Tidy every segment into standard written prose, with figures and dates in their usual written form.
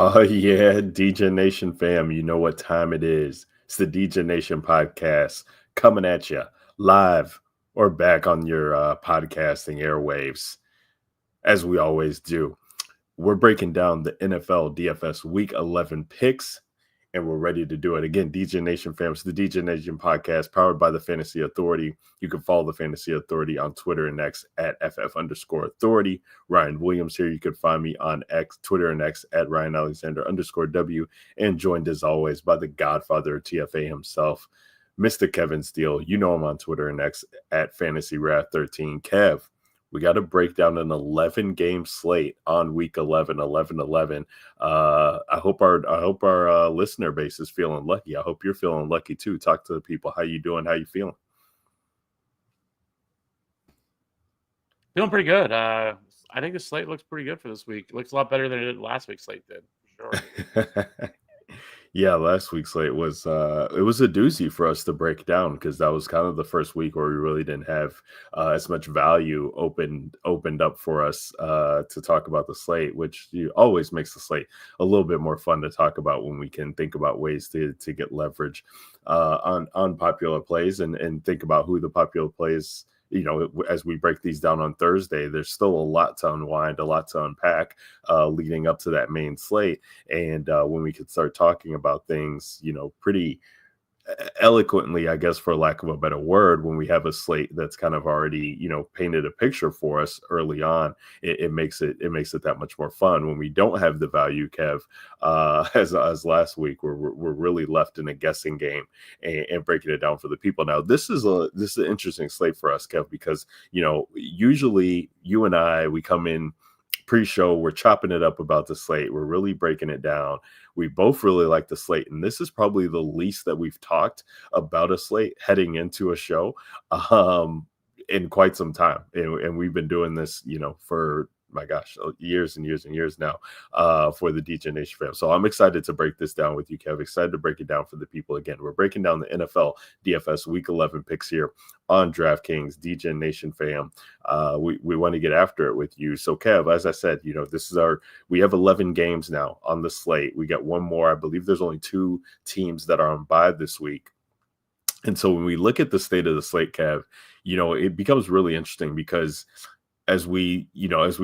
Oh yeah, DJ Nation fam, you know what time it is. It's the DJ Nation podcast coming at you live or back on your podcasting airwaves, as we always do. We're breaking down the NFL DFS Week 11 picks, and we're ready to do it. Again, DJ Nation fam, it's the DJ Nation podcast powered by the Fantasy Authority. You can follow the Fantasy Authority on Twitter and X at FF_authority. Ryan Williams here. You can find me on X, Twitter and X at Ryan Alexander_W, and joined as always by the godfather of TFA himself, Mr. Kevin Steele. You know him on Twitter and X at FantasyWrath13. Kev, we got to break down an 11-game slate on week 11, 11-11. I hope our listener base is feeling lucky. I hope you're feeling lucky too. Talk to the people. How you doing? How you feeling? Feeling pretty good. I think the slate looks pretty good for this week. It looks a lot better than it did last week's slate did, for sure. Yeah, last week's slate was it was a doozy for us to break down because that was kind of the first week where we really didn't have as much value opened up for us to talk about the slate, which always makes the slate a little bit more fun to talk about when we can think about ways to get leverage on popular plays and think about who the popular plays. As we break these down on Thursday, there's still a lot to unwind, a lot to unpack leading up to that main slate. And when we could start talking about things, pretty eloquently, I guess, for lack of a better word, when we have a slate that's kind of already, painted a picture for us early on, it makes it that much more fun. When we don't have the value, Kev, as last week, we're really left in a guessing game and breaking it down for the people. Now, this is an interesting slate for us, Kev, because usually you and I, we come in pre-show, we're chopping it up about the slate, we're really breaking it down. We both really like the slate, and this is probably the least that we've talked about a slate heading into a show in quite some time, and we've been doing this for my gosh, years and years and years now for the DJ Nation fam. So I'm excited to break this down with you, Kev. Excited to break it down for the people. Again, we're breaking down the NFL DFS Week 11 picks here on Draftkings, DJ Nation fam. We want to get after it with you. So Kev, as I said, we have 11 games now on the slate. We got one more. I believe there's only 2 teams that are on bye this week. And so when we look at the state of the slate, Kev, it becomes really interesting because as we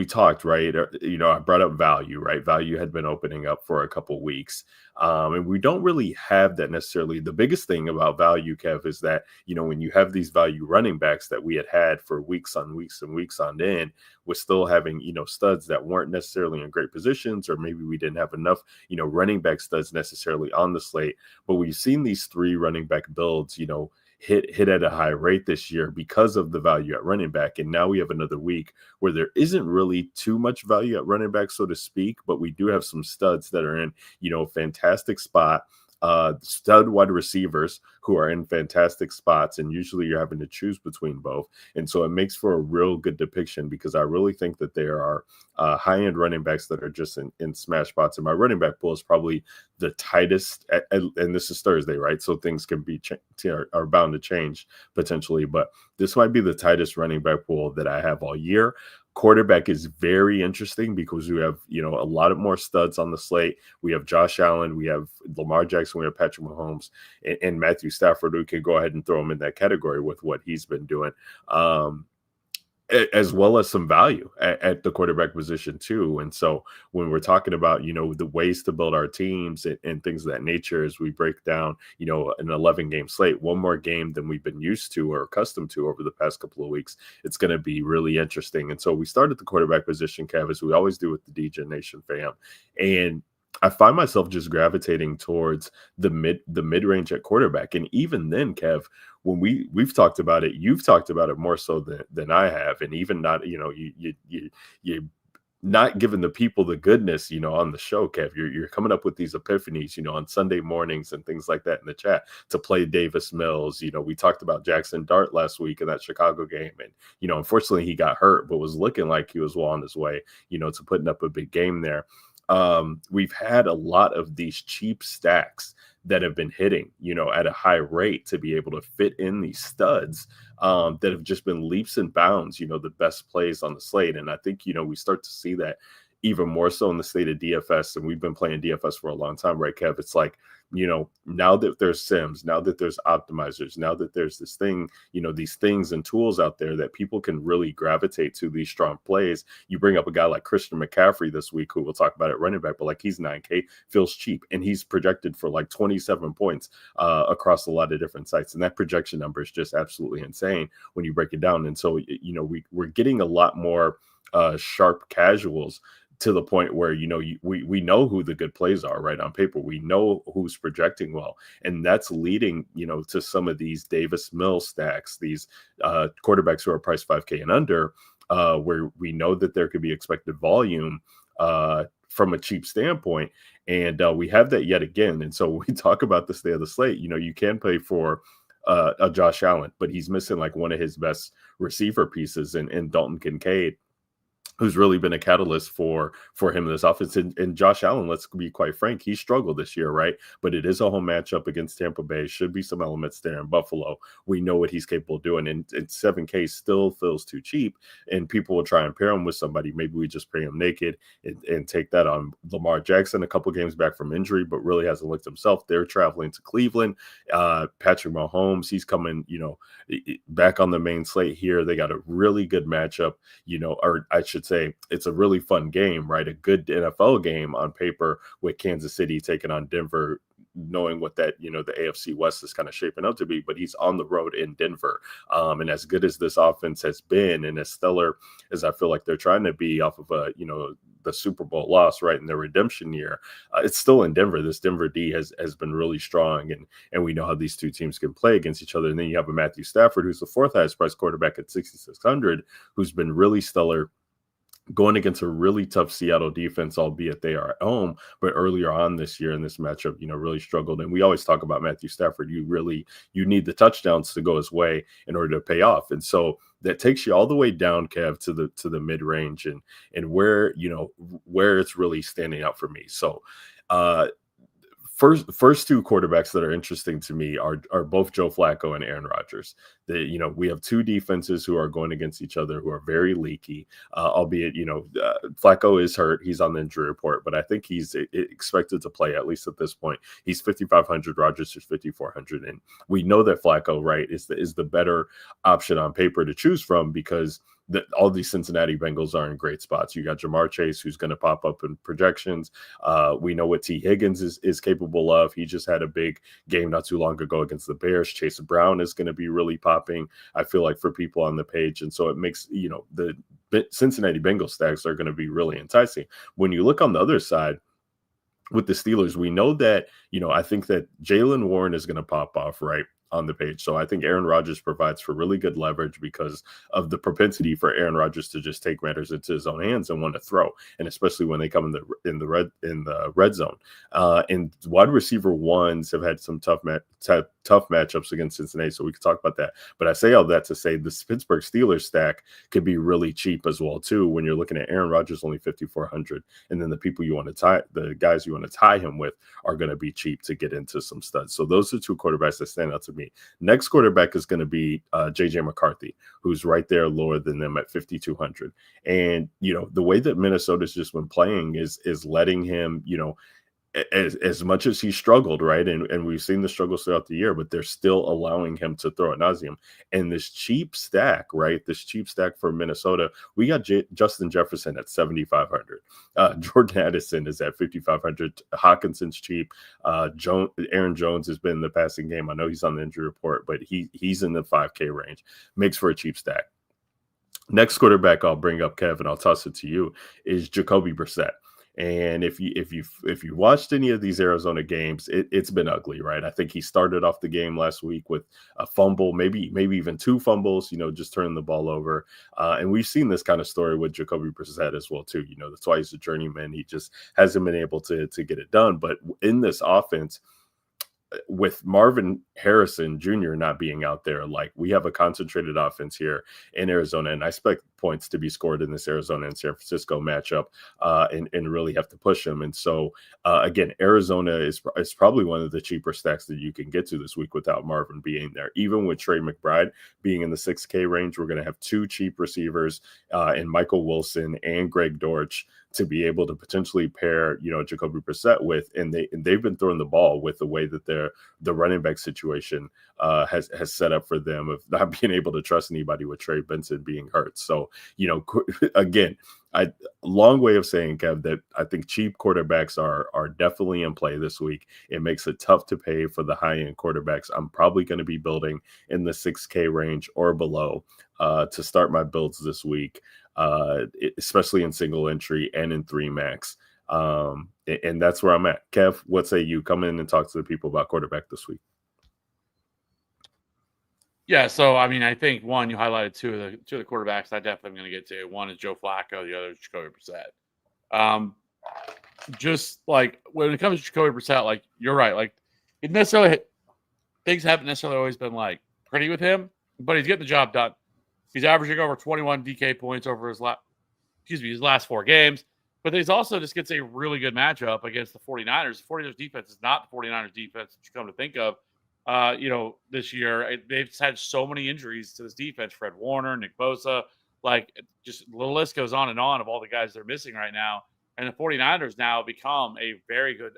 talked, right, I brought up value, right? Value had been opening up for a couple weeks. And we don't really have that necessarily. The biggest thing about value, Kev, is that, when you have these value running backs that we had for weeks on weeks and weeks on end, we're still having, studs that weren't necessarily in great positions, or maybe we didn't have enough, running back studs necessarily on the slate. But we've seen these 3 running back builds, hit at a high rate this year because of the value at running back. And now we have another week where there isn't really too much value at running back, so to speak, but we do have some studs that are in, fantastic spot. Stud wide receivers who are in fantastic spots, and usually you're having to choose between both. And so it makes for a real good depiction because I really think that there are high-end running backs that are just in smash spots. And my running back pool is probably the tightest, and this is Thursday, right? So things can be are bound to change potentially, but this might be the tightest running back pool that I have all year. Quarterback is very interesting because we have, a lot of more studs on the slate. We have Josh Allen, we have Lamar Jackson, we have Patrick Mahomes, and Matthew Stafford. We can go ahead and throw him in that category with what he's been doing. As well as some value at the quarterback position too. And so when we're talking about, the ways to build our teams and things of that nature, as we break down, an 11-game slate, one more game than we've been used to or accustomed to over the past couple of weeks, it's going to be really interesting. And so we start at the quarterback position, Kev, as we always do with the DJ Nation fam. And I find myself just gravitating towards the mid-range at quarterback. And even then, Kev, when we've talked about it, you've talked about it more so than I have. And even not, you not giving the people the goodness, on the show, Kev. You're coming up with these epiphanies, on Sunday mornings and things like that in the chat to play Davis Mills. We talked about Jackson Dart last week in that Chicago game. And, unfortunately he got hurt, but was looking like he was well on his way, to putting up a big game there. We've had a lot of these cheap stacks that have been hitting, at a high rate to be able to fit in these studs that have just been leaps and bounds, the best plays on the slate. And I think, we start to see that even more so in the state of DFS, and we've been playing DFS for a long time, right, Kev? It's like, now that there's sims, now that there's optimizers, now that there's this thing, these things and tools out there that people can really gravitate to these strong plays. You bring up a guy like Christian McCaffrey this week, who we'll talk about at running back, but like, he's 9K, feels cheap, and he's projected for like 27 points across a lot of different sites. And that projection number is just absolutely insane when you break it down. And so, we're getting a lot more sharp casuals, to the point where we know who the good plays are, right? On paper, we know who's projecting well, and that's leading to some of these Davis Mills stacks, these quarterbacks who are priced 5K and under, where we know that there could be expected volume from a cheap standpoint, and we have that yet again. And so when we talk about the state of the slate, you can pay for a Josh Allen, but he's missing like one of his best receiver pieces in Dalton Kincaid, who's really been a catalyst for him in this offense. And Josh Allen, let's be quite frank, he struggled this year, right? But it is a home matchup against Tampa Bay. Should be some elements there in Buffalo. We know what he's capable of doing, and 7K still feels too cheap, and people will try and pair him with somebody. Maybe we just pay him naked and take that on Lamar Jackson, a couple games back from injury, but really hasn't looked himself. They're traveling to Cleveland. Patrick Mahomes, he's coming, back on the main slate here. They got a really good matchup, or I should say it's a really fun game, right? A good NFL game on paper, with Kansas City taking on Denver, knowing what that, the AFC West is kind of shaping up to be, but he's on the road in Denver. And as good as this offense has been, and as stellar as I feel like they're trying to be off of the Super Bowl loss, right, in their redemption year, it's still in Denver. This Denver D has been really strong, and we know how these two teams can play against each other. And then you have a Matthew Stafford, who's the fourth highest priced quarterback at 6,600, who's been really stellar, going against a really tough Seattle defense, albeit they are at home. But earlier on this year in this matchup, really struggled. And we always talk about Matthew Stafford. You need the touchdowns to go his way in order to pay off. And so that takes you all the way down, Kev, to the mid range, and where it's really standing out for me. So first two quarterbacks that are interesting to me are both Joe Flacco and Aaron Rodgers. We have two defenses who are going against each other, who are very leaky, albeit, Flacco is hurt. He's on the injury report, but I think he's expected to play, at least at this point. He's 5,500, Rodgers is 5,400. And we know that Flacco, right, is the better option on paper to choose from, because all these Cincinnati Bengals are in great spots. You got Jamar Chase, who's going to pop up in projections. We know what T. Higgins is capable of. He just had a big game not too long ago against the Bears. Chase Brown is going to be really popping, I feel like, for people on the page. And so it makes, the Cincinnati Bengals stacks are going to be really enticing. When you look on the other side, with the Steelers, we know that, I think that Jaylen Warren is going to pop off, right, on the page. So I think Aaron Rodgers provides for really good leverage because of the propensity for Aaron Rodgers to just take matters into his own hands and want to throw, and especially when they come in the red zone. And wide receiver ones have had some tough matchups against Cincinnati, so we could talk about that. But I say all that to say this Pittsburgh Steelers stack could be really cheap as well too, when you're looking at Aaron Rodgers only 5,400, and then the people you want to tie, the guys you want to tie him with, are going to be cheap to get into some studs. So those are two quarterbacks that stand out to me. Next quarterback is going to be JJ McCarthy, who's right there lower than them at 5,200. And the way that Minnesota's just been playing is letting him, as much as he struggled, right? And we've seen the struggles throughout the year, but they're still allowing him to throw ad nauseum. And this cheap stack, right? This cheap stack for Minnesota, we got Justin Jefferson at 7,500. Jordan Addison is at 5,500. Hawkinson's cheap. Aaron Jones has been in the passing game. I know he's on the injury report, but he's in the 5K range. Makes for a cheap stack. Next quarterback I'll bring up, Kevin, I'll toss it to you, is Jacoby Brissett. And if you watched any of these Arizona games, it's been ugly, right? I think he started off the game last week with a fumble, maybe even two fumbles, just turning the ball over. And we've seen this kind of story with Jacoby Brissett as well too. That's why he's a journeyman. He just hasn't been able to get it done. But in this offense, with Marvin Harrison Jr. not being out there, like, we have a concentrated offense here in Arizona, and I expect points to be scored in this Arizona and San Francisco matchup, and really have to push them. And so, again, Arizona is probably one of the cheaper stacks that you can get to this week without Marvin being there. Even with Trey McBride being in the 6K range, we're going to have two cheap receivers in Michael Wilson and Greg Dortch, to be able to potentially pair, Jacoby Brissett with, and they've been throwing the ball with the way that the running back situation has set up for them of not being able to trust anybody with Trey Benson being hurt. So, again, long way of saying, Kev, that I think cheap quarterbacks are definitely in play this week. It makes it tough to pay for the high end quarterbacks. I'm probably going to be building in the 6K range or below to start my builds this week, especially in single entry and in 3 max. And that's where I'm at. Kev, what say you? Come in and talk to the people about quarterback this week. Yeah, so I mean, I think one, you highlighted two of the quarterbacks I definitely am going to get to. One is Joe Flacco, the other is Jacoby Brissett. Just like when it comes to Jacoby Brissett, like you're right, like things haven't necessarily always been like pretty with him, but he's getting the job done. He's averaging over 21 DK points over his last 4 games, but he's also just gets a really good matchup against the 49ers. The 49ers defense is not the 49ers defense that you come to think of. This year they've just had so many injuries to this defense. Fred Warner, Nick Bosa, like just the list goes on and on of all the guys they're missing right now. And the 49ers now become a very good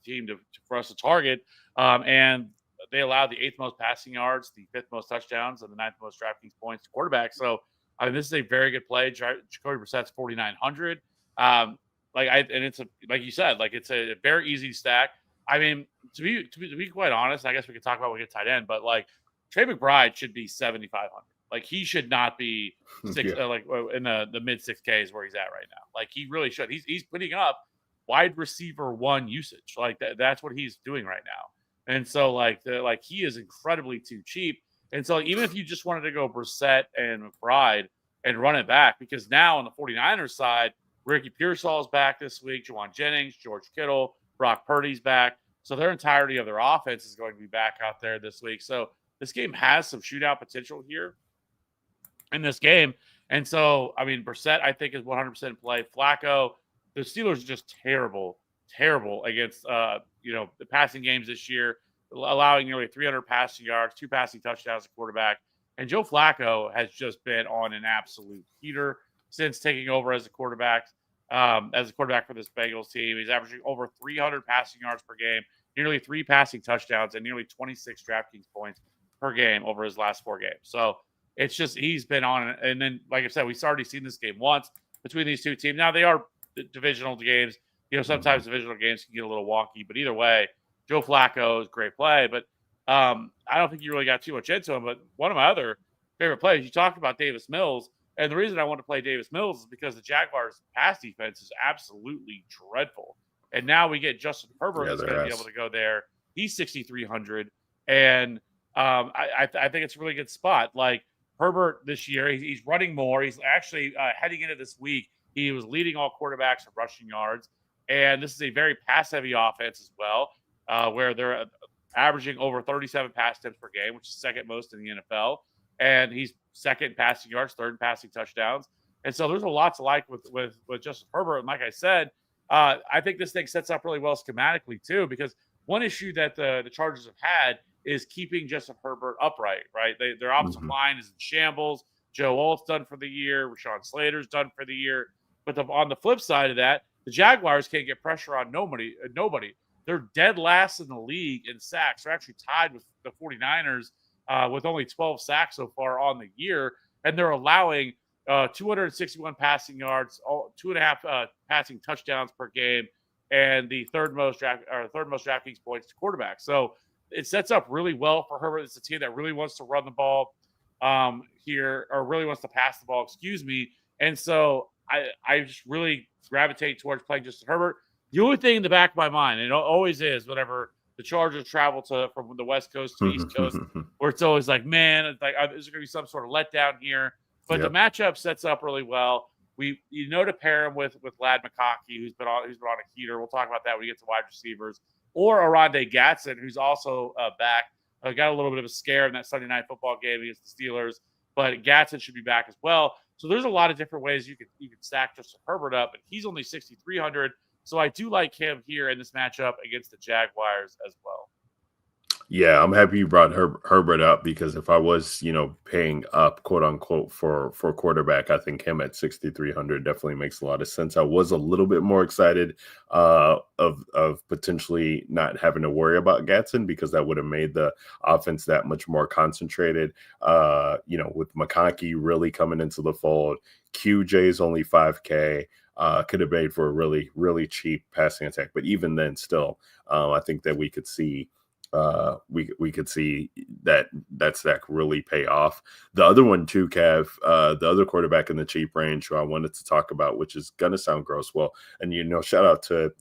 team for us to target. And they allow the 8th most passing yards, the 5th most touchdowns, and the 9th most DraftKings points to quarterback. So I mean, this is a very good play. Jacoby Brissett's 4,900. And it's like you said, like it's a very easy stack. I mean, to be quite honest, I guess we could talk about when we get tight end, but like Trey McBride should be 7,500. Like he should not be in the mid 6Ks where he's at right now. Like he really should. He's putting up wide receiver 1 usage. Like that's what he's doing right now. And so like he is incredibly too cheap. And so even if you just wanted to go Brissett and McBride and run it back, because now on the 49ers side, Ricky Pearsall's back this week, Juwan Jennings, George Kittle, Brock Purdy's back. So their entirety of their offense is going to be back out there this week. So this game has some shootout potential here in this game. And so, I mean, Brissett, I think, is 100% in play. Flacco, the Steelers are just terrible against, the passing games this year, allowing nearly 300 passing yards, 2 passing touchdowns at quarterback. And Joe Flacco has just been on an absolute heater since taking over as a quarterback for this Bengals team. He's averaging over 300 passing yards per game, nearly 3 passing touchdowns, and nearly 26 DraftKings points per game over his last 4 games. So it's just he's been on it. And then, like I said, we've already seen this game once between these two teams. Now, they are divisional games. Sometimes divisional games can get a little wonky. But either way, Joe Flacco is a great play. But I don't think you really got too much into him. But one of my other favorite plays, you talked about Davis Mills. And the reason I want to play Davis Mills is because the Jaguars' pass defense is absolutely dreadful. And now we get Justin Herbert that's going to be able to go there. He's 6,300. And I think it's a really good spot. Like Herbert this year, he's running more. He's actually heading into this week, he was leading all quarterbacks in rushing yards. And this is a very pass-heavy offense as well, where they're averaging over 37 pass attempts per game, which is second most in the NFL. And he's second in passing yards, third in passing touchdowns. And so there's a lot to like with Justin Herbert. And like I said, I think this thing sets up really well schematically too, because one issue that the Chargers have had is keeping Justin Herbert upright, right? Their offensive line is in shambles. Joe Alt's done for the year. Rashawn Slater's done for the year. But on the flip side of that, the Jaguars can't get pressure on nobody. They're dead last in the league in sacks. They're actually tied with the 49ers with only 12 sacks so far on the year. And they're allowing 261 passing yards, 2.5 passing touchdowns per game, and the third most DraftKings points to quarterback. So it sets up really well for Herbert. It's a team that really wants to run the ball here, or really wants to pass the ball, excuse me. And so I just really gravitate towards playing Justin Herbert. The only thing in the back of my mind, and it always is whenever the Chargers travel from the West Coast to the East Coast, where it's always like, man, it's like, is there going to be some sort of letdown here? But the matchup sets up really well. To pair him with Lad McConkey, who's been on a heater. We'll talk about that when we get to wide receivers, or Oronde Gadsden, who's also back. Got a little bit of a scare in that Sunday night football game against the Steelers, but Gadsden should be back as well. So there's a lot of different ways you can stack Justin Herbert up, and he's only 6,300. So I do like him here in this matchup against the Jaguars as well. Yeah, I'm happy you brought Herbert up because if I was, paying up, quote unquote, for quarterback, I think him at 6,300 definitely makes a lot of sense. I was a little bit more excited of potentially not having to worry about Gatson because that would have made the offense that much more concentrated. With McConkey really coming into the fold, QJ is only 5K. Could have made for a really, really cheap passing attack. But even then, still, I think that we could see we could see that stack really pay off. The other one too, Kev, the other quarterback in the cheap range who I wanted to talk about, which is gonna sound gross. Well, and shout out to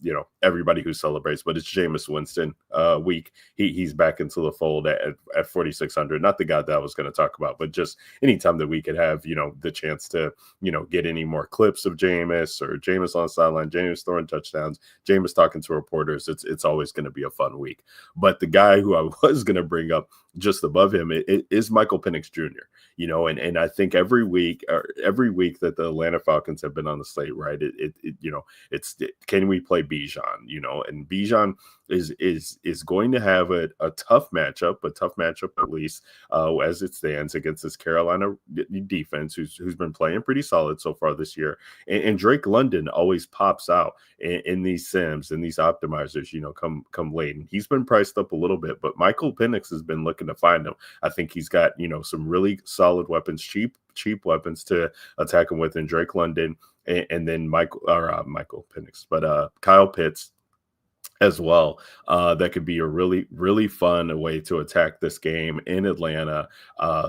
everybody who celebrates, but it's Jameis Winston week. He's back into the fold at 4,600. Not the guy that I was going to talk about, but just anytime that we could have the chance to get any more clips of Jameis or Jameis on the sideline, Jameis throwing touchdowns, Jameis talking to reporters. It's always going to be a fun week. But the guy who I was going to bring up just above him it is Michael Penix Jr. And I think every week that the Atlanta Falcons have been on the slate, right? Can we play Bijan? And Bijan is going to have a tough matchup at least as it stands against this Carolina defense who's been playing pretty solid so far this year. And Drake London always pops out in these sims and these optimizers, come late. And he's been priced up a little bit, but Michael Penix has been looking to find him. I think he's got, some really solid weapons, cheap weapons to attack him with in Drake London and then Michael Penix, but Kyle Pitts as well. That could be a really, really fun way to attack this game in Atlanta.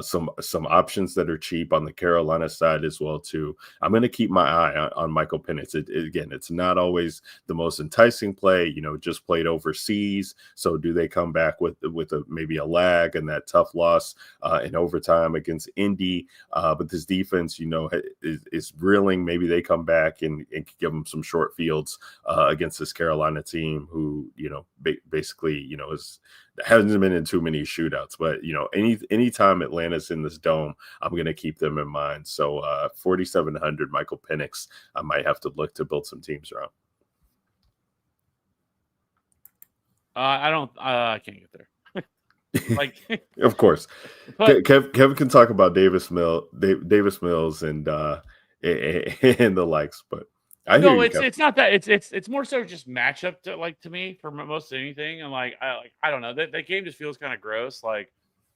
Some options that are cheap on the Carolina side as well too. I'm going to keep my eye on Michael Penix. Again, it's not always the most enticing play. Just played overseas. So do they come back with maybe a lag and that tough loss in overtime against Indy? But this defense, is reeling. Maybe they come back and give them some short fields against this Carolina team who basically hasn't been in too many shootouts, but anytime Atlanta's in this dome, I'm going to keep them in mind. So 4,700 Michael Penix, I might have to look to build some teams around. I can't get there. Of course, but Kevin can talk about Davis Mills and the likes, but it's not that. It's more so just matchup to me for most anything. And I don't know. That game just feels kind of gross.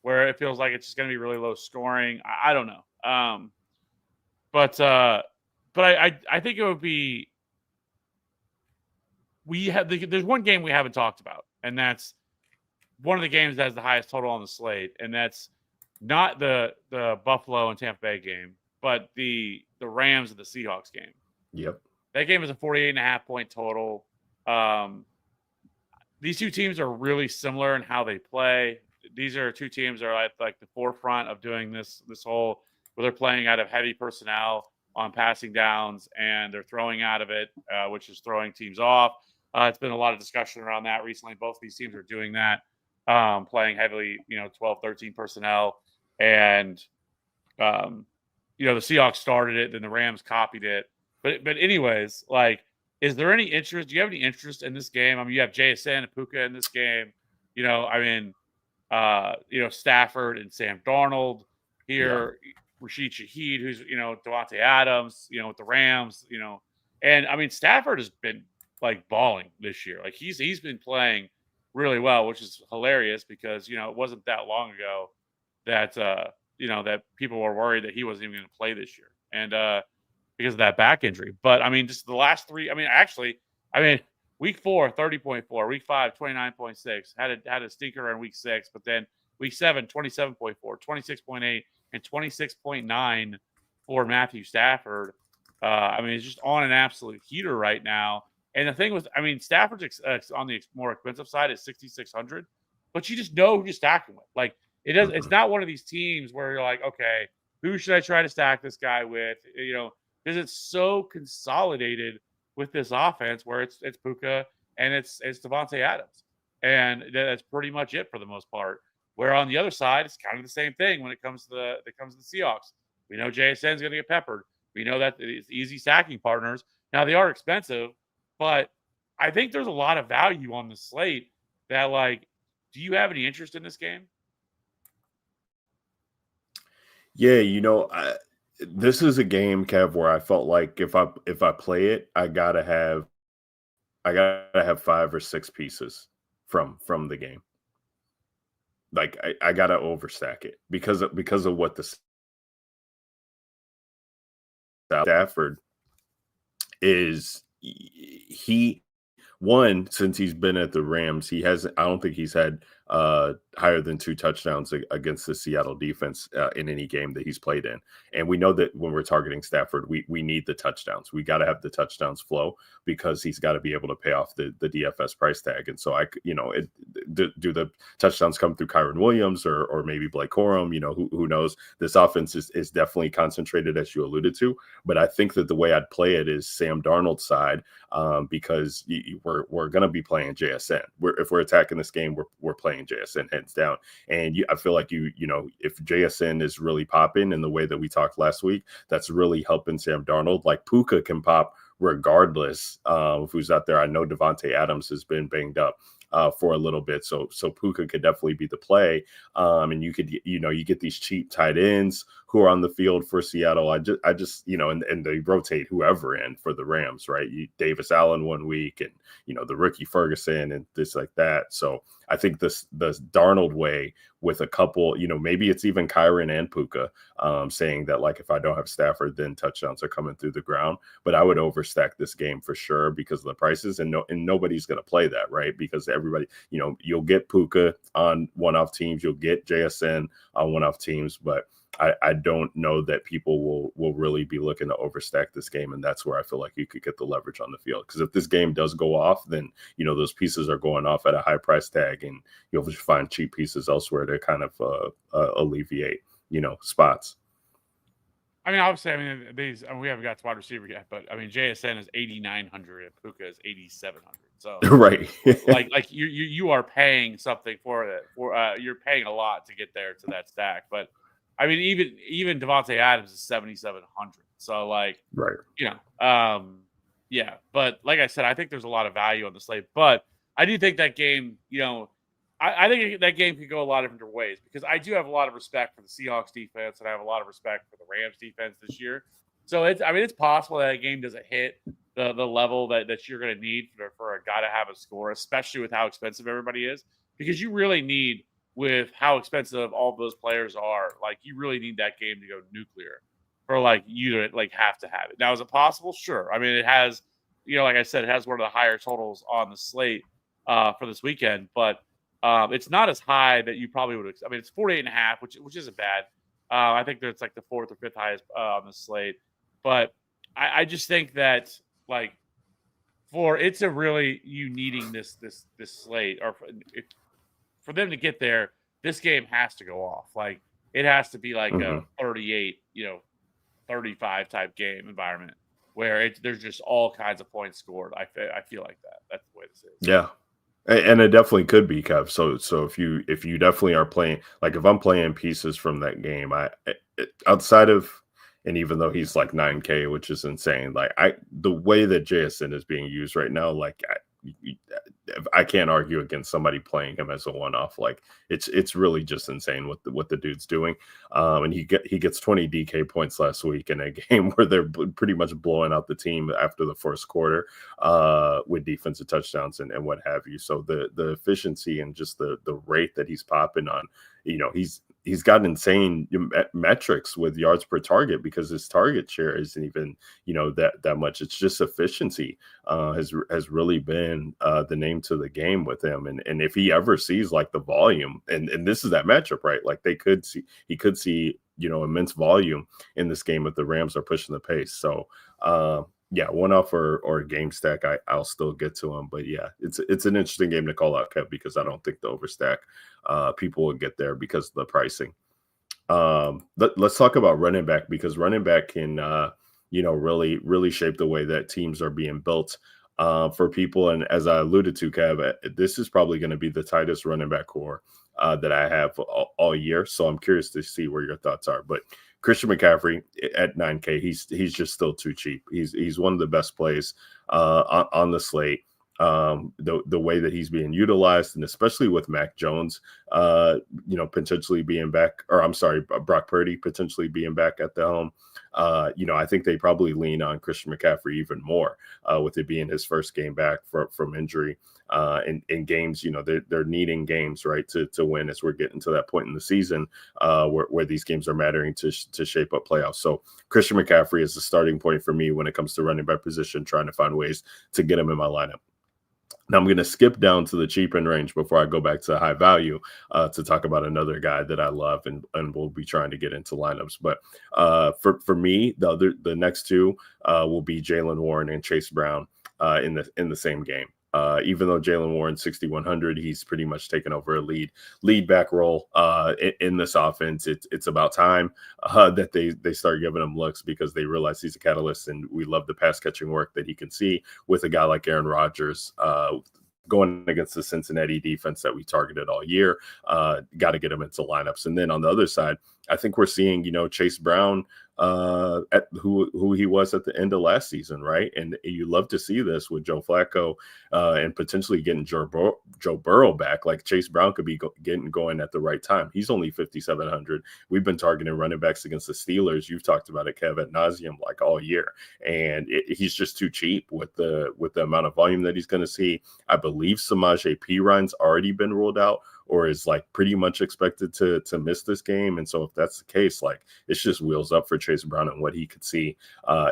Where it feels like it's just going to be really low scoring. I don't know. But I think it would be. There's one game we haven't talked about, and that's one of the games that has the highest total on the slate, and that's not the Buffalo and Tampa Bay game, but the Rams and the Seahawks game. Yep. That game is a 48.5 point total. These two teams are really similar in how they play. These are two teams that are at the forefront of doing this whole where they're playing out of heavy personnel on passing downs and they're throwing out of it, which is throwing teams off. It's been a lot of discussion around that recently. Both of these teams are doing that, playing heavily, 12, 13 personnel. And, the Seahawks started it, then the Rams copied it. But anyways, is there any interest? Do you have any interest in this game? I mean, you have JSN and Puka in this game. Stafford and Sam Darnold here. Yeah. Rashid Shaheed, who's, Devontae Adams, with the Rams, And, I mean, Stafford has been, balling this year. He's been playing really well, which is hilarious because, it wasn't that long ago that, that people were worried that he wasn't even going to play this year. And, because of that back injury. But, I mean, just the last three, week 4, 30.4, week 5, 29.6, had a stinker in week 6, but then week 7, 27.4, 26.8, and 26.9 for Matthew Stafford. It's just on an absolute heater right now. And the thing was, Stafford's on the more expensive side at 6,600, but you just know who you're stacking with. It's not one of these teams where you're like, okay, who should I try to stack this guy with? Because it's so consolidated with this offense where it's Puka and it's Devontae Adams. And that's pretty much it for the most part. Where on the other side, it's kind of the same thing when it comes to the Seahawks. We know JSN's going to get peppered. We know that it's easy stacking partners. Now, they are expensive, but I think there's a lot of value on the slate that, Do you have any interest in this game? Yeah, this is a game, Kev, where I felt like if I play it, I gotta have 5 or 6 pieces from the game. Like I gotta overstack it because of what the Stafford is. He One, since he's been at the Rams, I don't think he's had higher than 2 touchdowns against the Seattle defense in any game that he's played in. And we know that when we're targeting Stafford, we need the touchdowns. We got to have the touchdowns flow because he's got to be able to pay off the DFS price tag. And so do the touchdowns come through Kyron Williams or maybe Blake Corum? Who knows? This offense is definitely concentrated, as you alluded to. But I think that the way I'd play it is Sam Darnold's side, because we're going to be playing JSN. If we're attacking this game, we're playing JSN hands down. And I feel like if JSN is really popping in the way that we talked last week, that's really helping Sam Darnold. Like Puka can pop regardless of who's out there. I know Devontae Adams has been banged up for a little bit, so Puka could definitely be the play. And you get these cheap tight ends who are on the field for Seattle. I just and they rotate whoever in for the Rams, right? Davis Allen one week, and the rookie Ferguson and this like that. So I think the Darnold way with a couple, maybe it's even Kyron and Puka saying that, like, if I don't have Stafford, then touchdowns are coming through the ground. But I would overstack this game for sure because of the prices, and nobody's going to play that, right? Because everybody, you'll get Puka on one-off teams, you'll get JSN on one-off teams, but I don't know that people will really be looking to overstack this game, and that's where I feel like you could get the leverage on the field. Because if this game does go off, then those pieces are going off at a high price tag, and you'll just find cheap pieces elsewhere to kind of alleviate spots. I mean, obviously, we haven't got to wide receiver yet, but JSN is 8,900 and Puka is 8,700. So right, like you are paying something for it. You're paying a lot to get there to that stack, but. Even Devontae Adams is 7,700. So right. Yeah. But like I said, I think there's a lot of value on the slate. But I do think that game, I think that game could go a lot of different ways because I do have a lot of respect for the Seahawks defense and I have a lot of respect for the Rams defense this year. So it's possible that a game doesn't hit the level that you're going to need for a guy to have a score, especially with how expensive everybody is, because you really need. With how expensive all those players are, like you really need that game to go nuclear for like you to like have to have it. Now, is it possible? Sure. It has, like I said, it has one of the higher totals on the slate for this weekend, but it's not as high that you probably would. It's 48.5, which isn't bad. I think that it's like the 4th or 5th highest on the slate, but I just think that like it's a really you needing this slate or for them to get there, this game has to go off. Like it has to be like a 38, 35 type game environment where there's just all kinds of points scored. I feel like that. That's the way this is. Yeah. And it definitely could be, Kev. So if you definitely are playing, like if I'm playing pieces from that game, outside of, and even though he's like 9K, which is insane, like the way that JSN is being used right now, like I can't argue against somebody playing him as a one-off. Like it's really just insane what the dude's doing. And he gets 20 DK points last week in a game where they're pretty much blowing out the team after the first quarter with defensive touchdowns and what have you. So the efficiency and just the rate that he's popping on, he's got insane metrics with yards per target because his target share isn't even that much. It's just efficiency has really been the name to the game with him. And if he ever sees like the volume, and this is that matchup, right? Like he could see immense volume in this game if the Rams are pushing the pace. So yeah, one off or game stack, I'll still get to him. But yeah, it's an interesting game to call out, Kev, because I don't think the overstack people will get there because of the pricing. Let's talk about running back, because running back can really shape the way that teams are being built for people. And as I alluded to, Kev, this is probably going to be the tightest running back core that I have all year. So I'm curious to see where your thoughts are. But Christian McCaffrey at 9K, he's just still too cheap. He's one of the best plays on the slate. the way that he's being utilized, and especially with Mac Jones, potentially being back, or I'm sorry, Brock Purdy potentially being back at the helm. I think they probably lean on Christian McCaffrey even more with it being his first game back from injury. In games, they're needing games, right, to win as we're getting to that point in the season where these games are mattering to shape up playoffs. So Christian McCaffrey is the starting point for me when it comes to running back position, trying to find ways to get him in my lineup. Now I'm going to skip down to the cheap end range before I go back to high value to talk about another guy that I love and we'll be trying to get into lineups. But for me, the next two will be Jaylen Warren and Chase Brown in the same game. Even though Jaylen Warren 6,100, he's pretty much taken over a lead back role in this offense. It's about time that they start giving him looks because they realize he's a catalyst, and we love the pass catching work that he can see with a guy like Aaron Rodgers. Going against the Cincinnati defense that we targeted all year, got to get him into lineups. And then on the other side, I think we're seeing, Chase Brown at who he was at the end of last season, right? And you love to see this with Joe Flacco and potentially getting Joe Burrow back. Like Chase Brown could be getting going at the right time. He's only 5,700. We've been targeting running backs against the Steelers. You've talked about it, Kev, ad nauseum, like all year, and he's just too cheap with the amount of volume that he's going to see. I believe Samaje Perine already been ruled out, or is like pretty much expected to miss this game. And so if that's the case, like it's just wheels up for Chase Brown and what he could see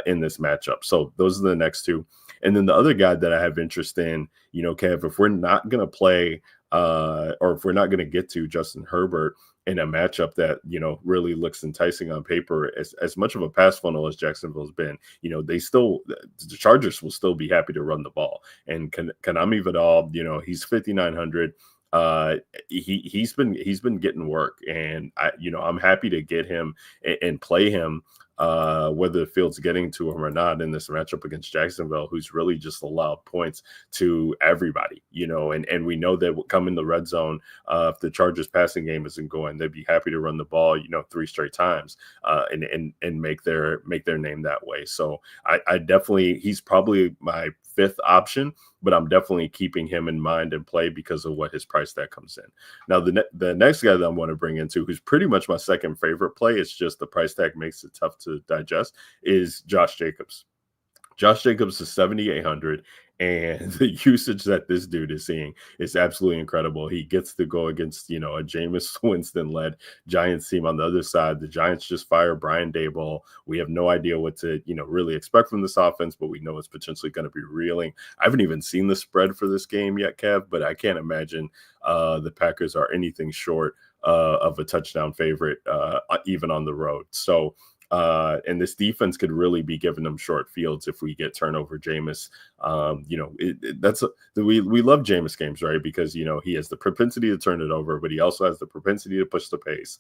in this matchup. So those are the next two. And then the other guy that I have interest in, Kev, if we're not going to play or if we're not going to get to Justin Herbert in a matchup that, really looks enticing on paper, as much of a pass funnel as Jacksonville's been, the Chargers will still be happy to run the ball. And Kanami Vidal, he's 5,900. He's been getting work, and I'm happy to get him and play him whether the field's getting to him or not in this matchup against Jacksonville, who's really just allowed points to everybody, and we know that come in the red zone, if the Chargers passing game isn't going, they'd be happy to run the ball, 3 straight times and make their name that way. So I definitely, he's probably my 5th option, but I'm definitely keeping him in mind and play because of what his price tag comes in. Now, the next guy that I want to bring into, who's pretty much my second favorite play, it's just the price tag makes it tough to digest, is Josh Jacobs. Josh Jacobs is 7,800, and the usage that this dude is seeing is absolutely incredible. He gets to go against, a Jameis Winston-led Giants team on the other side. The Giants just fired Brian Daboll. We have no idea what to, really expect from this offense, but we know it's potentially going to be reeling. I haven't even seen the spread for this game yet, Kev, but I can't imagine the Packers are anything short of a touchdown favorite, even on the road. So, and this defense could really be giving them short fields if we get turnover Jameis. We love Jameis games, right? Because he has the propensity to turn it over, but he also has the propensity to push the pace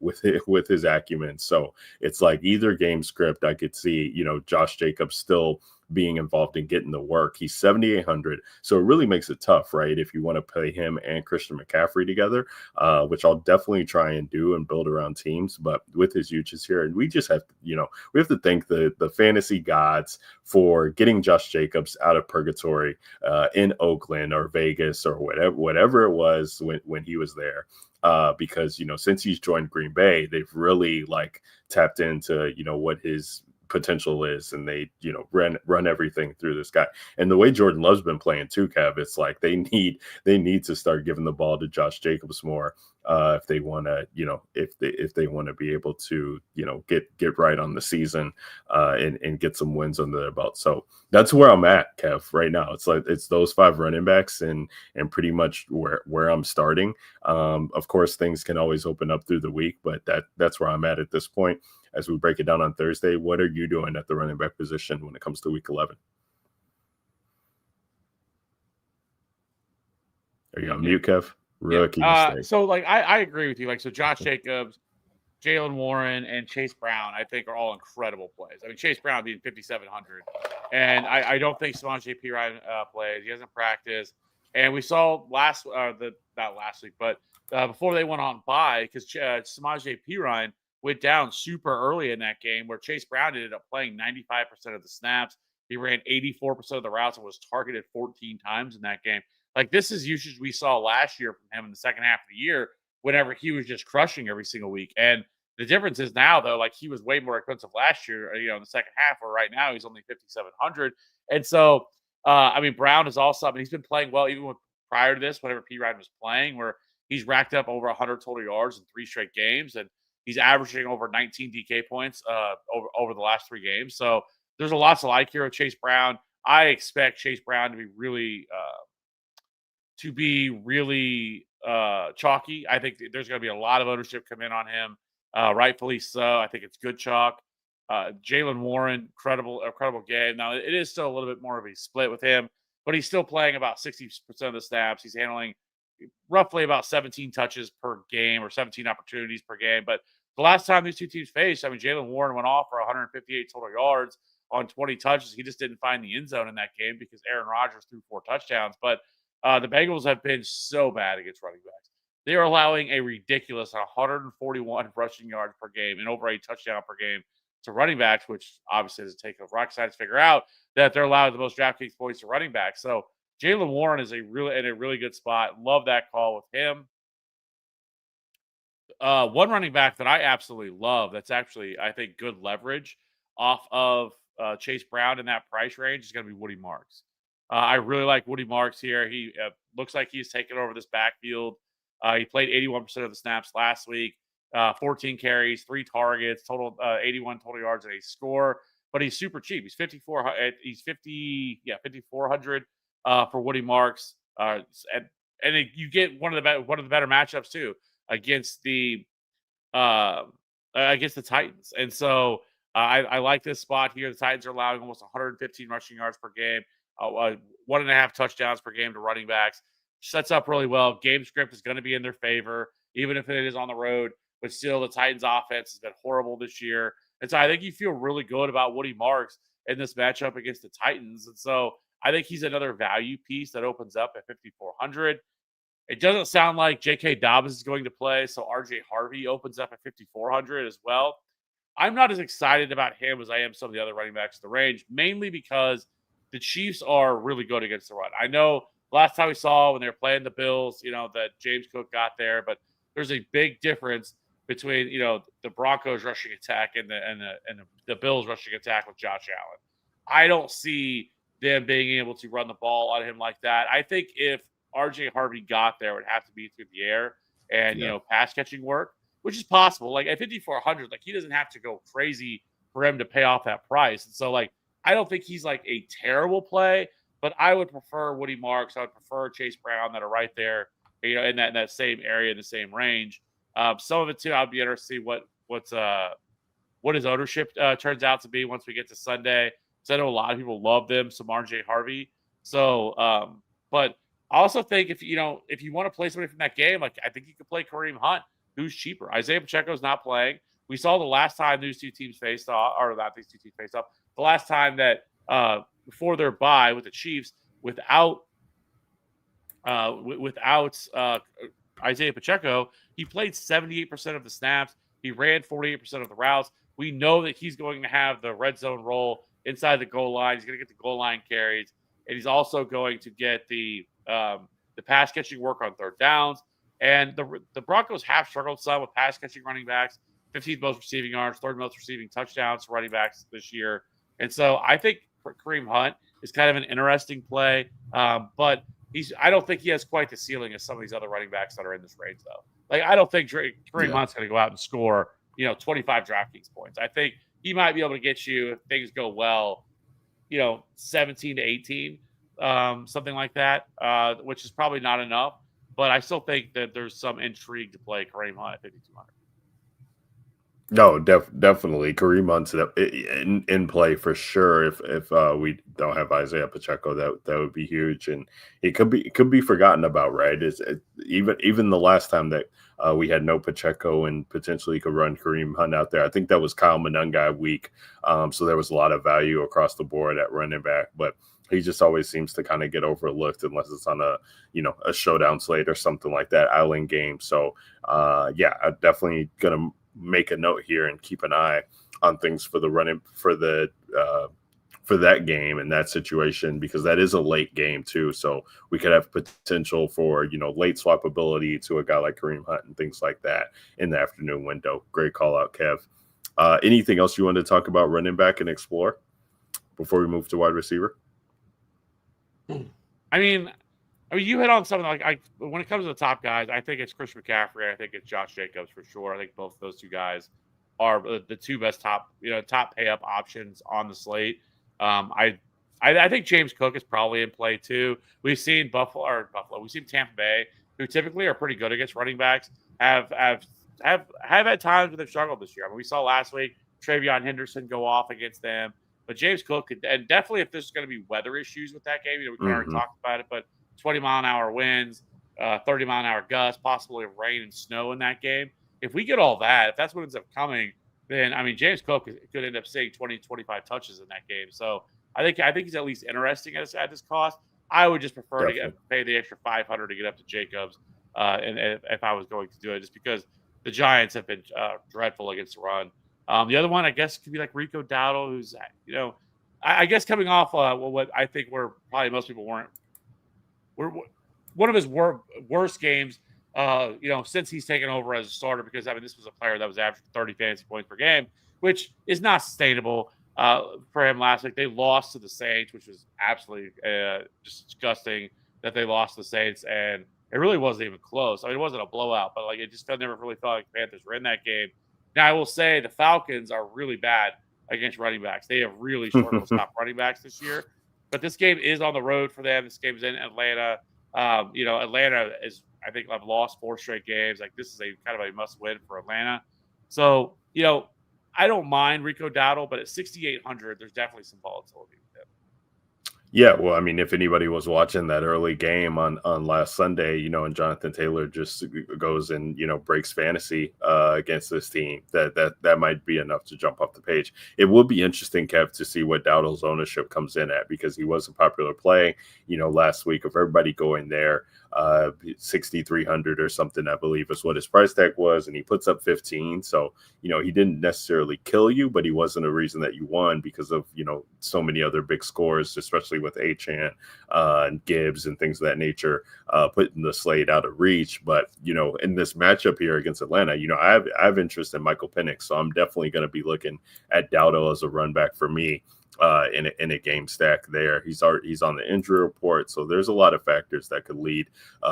with his acumen. So it's like either game script, I could see Josh Jacobs still being involved in getting the work. He's 7,800, so it really makes it tough, right? If you want to play him and Christian McCaffrey together, which I'll definitely try and do and build around teams. But with his usage here, and we just have we have to thank the fantasy gods for getting Josh Jacobs out of purgatory in Oakland or Vegas or whatever it was when he was there. Because since he's joined Green Bay, they've really tapped into what his potential is, and they run everything through this guy. And the way Jordan Love's been playing too, Kev, it's like they need to start giving the ball to Josh Jacobs more if they want to if they want to be able to get right on the season and get some wins under their belt. So that's where I'm at, Kev, right now. It's those 5 running backs and pretty much where I'm starting. Of course, things can always open up through the week, but that's where I'm at this point. As we break it down on Thursday, what are you doing at the running back position when it comes to week 11? Are you on mute, Kev? Rookie mistake. So I agree with you. So Josh Jacobs, Jaylen Warren, and Chase Brown, I think, are all incredible plays. I mean, Chase Brown being 5,700, and I don't think Samaje Perine plays. He hasn't practiced, and we saw not last week, but before they went on bye, because Samaje Perine went down super early in that game, where Chase Brown ended up playing 95% of the snaps. He ran 84% of the routes and was targeted 14 times in that game. Like, this is usage we saw last year from him in the second half of the year whenever he was just crushing every single week. And the difference is now, though, like, he was way more expensive last year, in the second half, where right now he's only 5,700. And so, Brown is also, he's been playing well even prior to this, whenever P. Ryan was playing, where he's racked up over 100 total yards in 3 straight games. And he's averaging over 19 DK points over the last 3 games. So there's a lot to like here with Chase Brown. I expect Chase Brown to be really chalky. I think there's going to be a lot of ownership come in on him, rightfully so. I think it's good chalk. Jalen Warren, incredible game. Now, it is still a little bit more of a split with him, but he's still playing about 60% of the snaps. He's handling roughly about 17 touches per game, or 17 opportunities per game. But the last time these two teams faced, Jalen Warren went off for 158 total yards on 20 touches. He just didn't find the end zone in that game because Aaron Rodgers threw 4 touchdowns. But the Bengals have been so bad against running backs. They are allowing a ridiculous 141 rushing yards per game and over a touchdown per game to running backs, which obviously doesn't take a rocket science to figure out that they're allowing the most Draftkings points to running backs. So Jalen Warren is in a really good spot. Love that call with him. One running back that I absolutely love, that's actually, I think, good leverage off of Chase Brown in that price range, is going to be Woody Marks. I really like Woody Marks here. He looks like he's taken over this backfield. He played 81% of the snaps last week, 14 carries, 3 targets, total 81 total yards and a score. But he's super cheap. He's 5,400. He's 5,400 for Woody Marks. You get one of the better matchups too against the Titans. And so I like this spot here. The Titans are allowing almost 115 rushing yards per game, 1.5 touchdowns per game to running backs. Sets up really well. Game script is going to be in their favor, even if it is on the road. But still, the Titans' offense has been horrible this year. And so I think you feel really good about Woody Marks in this matchup against the Titans. And so I think he's another value piece that opens up at 5,400. It doesn't sound like J.K. Dobbins is going to play, so R.J. Harvey opens up at 5,400 as well. I'm not as excited about him as I am some of the other running backs in the range, mainly because the Chiefs are really good against the run. I know last time we saw when they were playing the Bills, that James Cook got there, but there's a big difference between, the Broncos rushing attack and the Bills rushing attack with Josh Allen. I don't see them being able to run the ball on him like that. I think if RJ Harvey got there, it would have to be through the air and, pass catching work, which is possible. Like at 5,400, he doesn't have to go crazy for him to pay off that price. And so I don't think he's a terrible play, but I would prefer Woody Marks. I would prefer Chase Brown, that are right there, in that same area, in the same range. Some of it too, I'd be interested to see what his ownership turns out to be once we get to Sunday. So I know a lot of people love them, some RJ Harvey. So, but I also think if you want to play somebody from that game, I think you could play Kareem Hunt, who's cheaper. Isaiah Pacheco's not playing. We saw the last time these two teams faced off, or not these two teams faced off, the last time that before their bye with the Chiefs, without Isaiah Pacheco, he played 78% of the snaps. He ran 48% of the routes. We know that he's going to have the red zone role inside the goal line. He's going to get the goal line carries, and he's also going to get the pass catching work on third downs. And the Broncos have struggled some with pass catching running backs. 15th most receiving yards, 3rd most receiving touchdowns for running backs this year. And so I think Kareem Hunt is kind of an interesting play, but I don't think he has quite the ceiling as some of these other running backs that are in this range, though. I don't think Kareem Hunt's going to go out and score 25 DraftKings points. I think he might be able to get you, if things go well, 17 to 18, something like that, which is probably not enough. But I still think that there's some intrigue to play Kareem Hunt at 5,200. No, definitely Kareem Hunt's in play for sure. If we don't have Isaiah Pacheco, that would be huge, and it could be forgotten about, right? Even the last time that we had no Pacheco and potentially could run Kareem Hunt out there, I think that was Kyle Monungai week, so there was a lot of value across the board at running back, but he just always seems to kind of get overlooked unless it's on a showdown slate or something like that, island game. So I'm definitely gonna make a note here and keep an eye on things for the for that game and that situation, because that is a late game too. So we could have potential for, late swappability to a guy like Kareem Hunt and things like that in the afternoon window. Great call out, Kev. Anything else you want to talk about running back and explore before we move to wide receiver? I mean, you hit on something like when it comes to the top guys, I think it's Chris McCaffrey. I think it's Josh Jacobs for sure. I think both of those two guys are the two best top pay up options on the slate. I think James Cook is probably in play too. We've seen Buffalo. We've seen Tampa Bay, who typically are pretty good against running backs, have had times when they've struggled this year. I mean, we saw last week Travion Henderson go off against them, but James Cook and definitely if there's going to be weather issues with that game, we kind of already talked about it, but 20-mile-an-hour winds, 30-mile-an-hour gusts, possibly rain and snow in that game. If we get all that, if that's what ends up coming, then I mean James Cook could end up seeing 20, 25 touches in that game. So I think he's at least interesting at this cost. I would just prefer to pay the extra $500 to get up to Jacobs, and if I was going to do it, just because the Giants have been dreadful against the run. The other one, I guess, could be like Rico Dowdle, who's I guess coming off what I think were probably most people weren't. One of his worst games, since he's taken over as a starter, because I mean this was a player that was averaging 30 fantasy points per game, which is not sustainable for him last week. They lost to the Saints, which was absolutely just disgusting that they lost to the Saints, and it really wasn't even close. I mean, it wasn't a blowout, but like it just never really felt like the Panthers were in that game. Now, I will say the Falcons are really bad against running backs. They have really struggled to stop running backs this year. But this game is on the road for them. This game is in Atlanta. Atlanta is, I think, I've lost 4 straight games. Like this is a kind of a must-win for Atlanta. So, I don't mind Rico Dowdle, but at 6,800, there's definitely some volatility with him. Yeah, well, I mean, if anybody was watching that early game on last Sunday, and Jonathan Taylor just goes and breaks fantasy against this team, that might be enough to jump off the page. It will be interesting, Kev, to see what Dowdle's ownership comes in at, because he was a popular play, last week of everybody going there. 6,300 or something, I believe, is what his price tag was, and he puts up 15. So he didn't necessarily kill you, but he wasn't a reason that you won because of so many other big scores, especially with Achane and Gibbs and things of that nature, putting the slate out of reach. But in this matchup here against Atlanta, I have interest in Michael Penix, so I'm definitely going to be looking at Dowdle as a run back for me. In a game stack there. He's on the injury report, so there's a lot of factors that could lead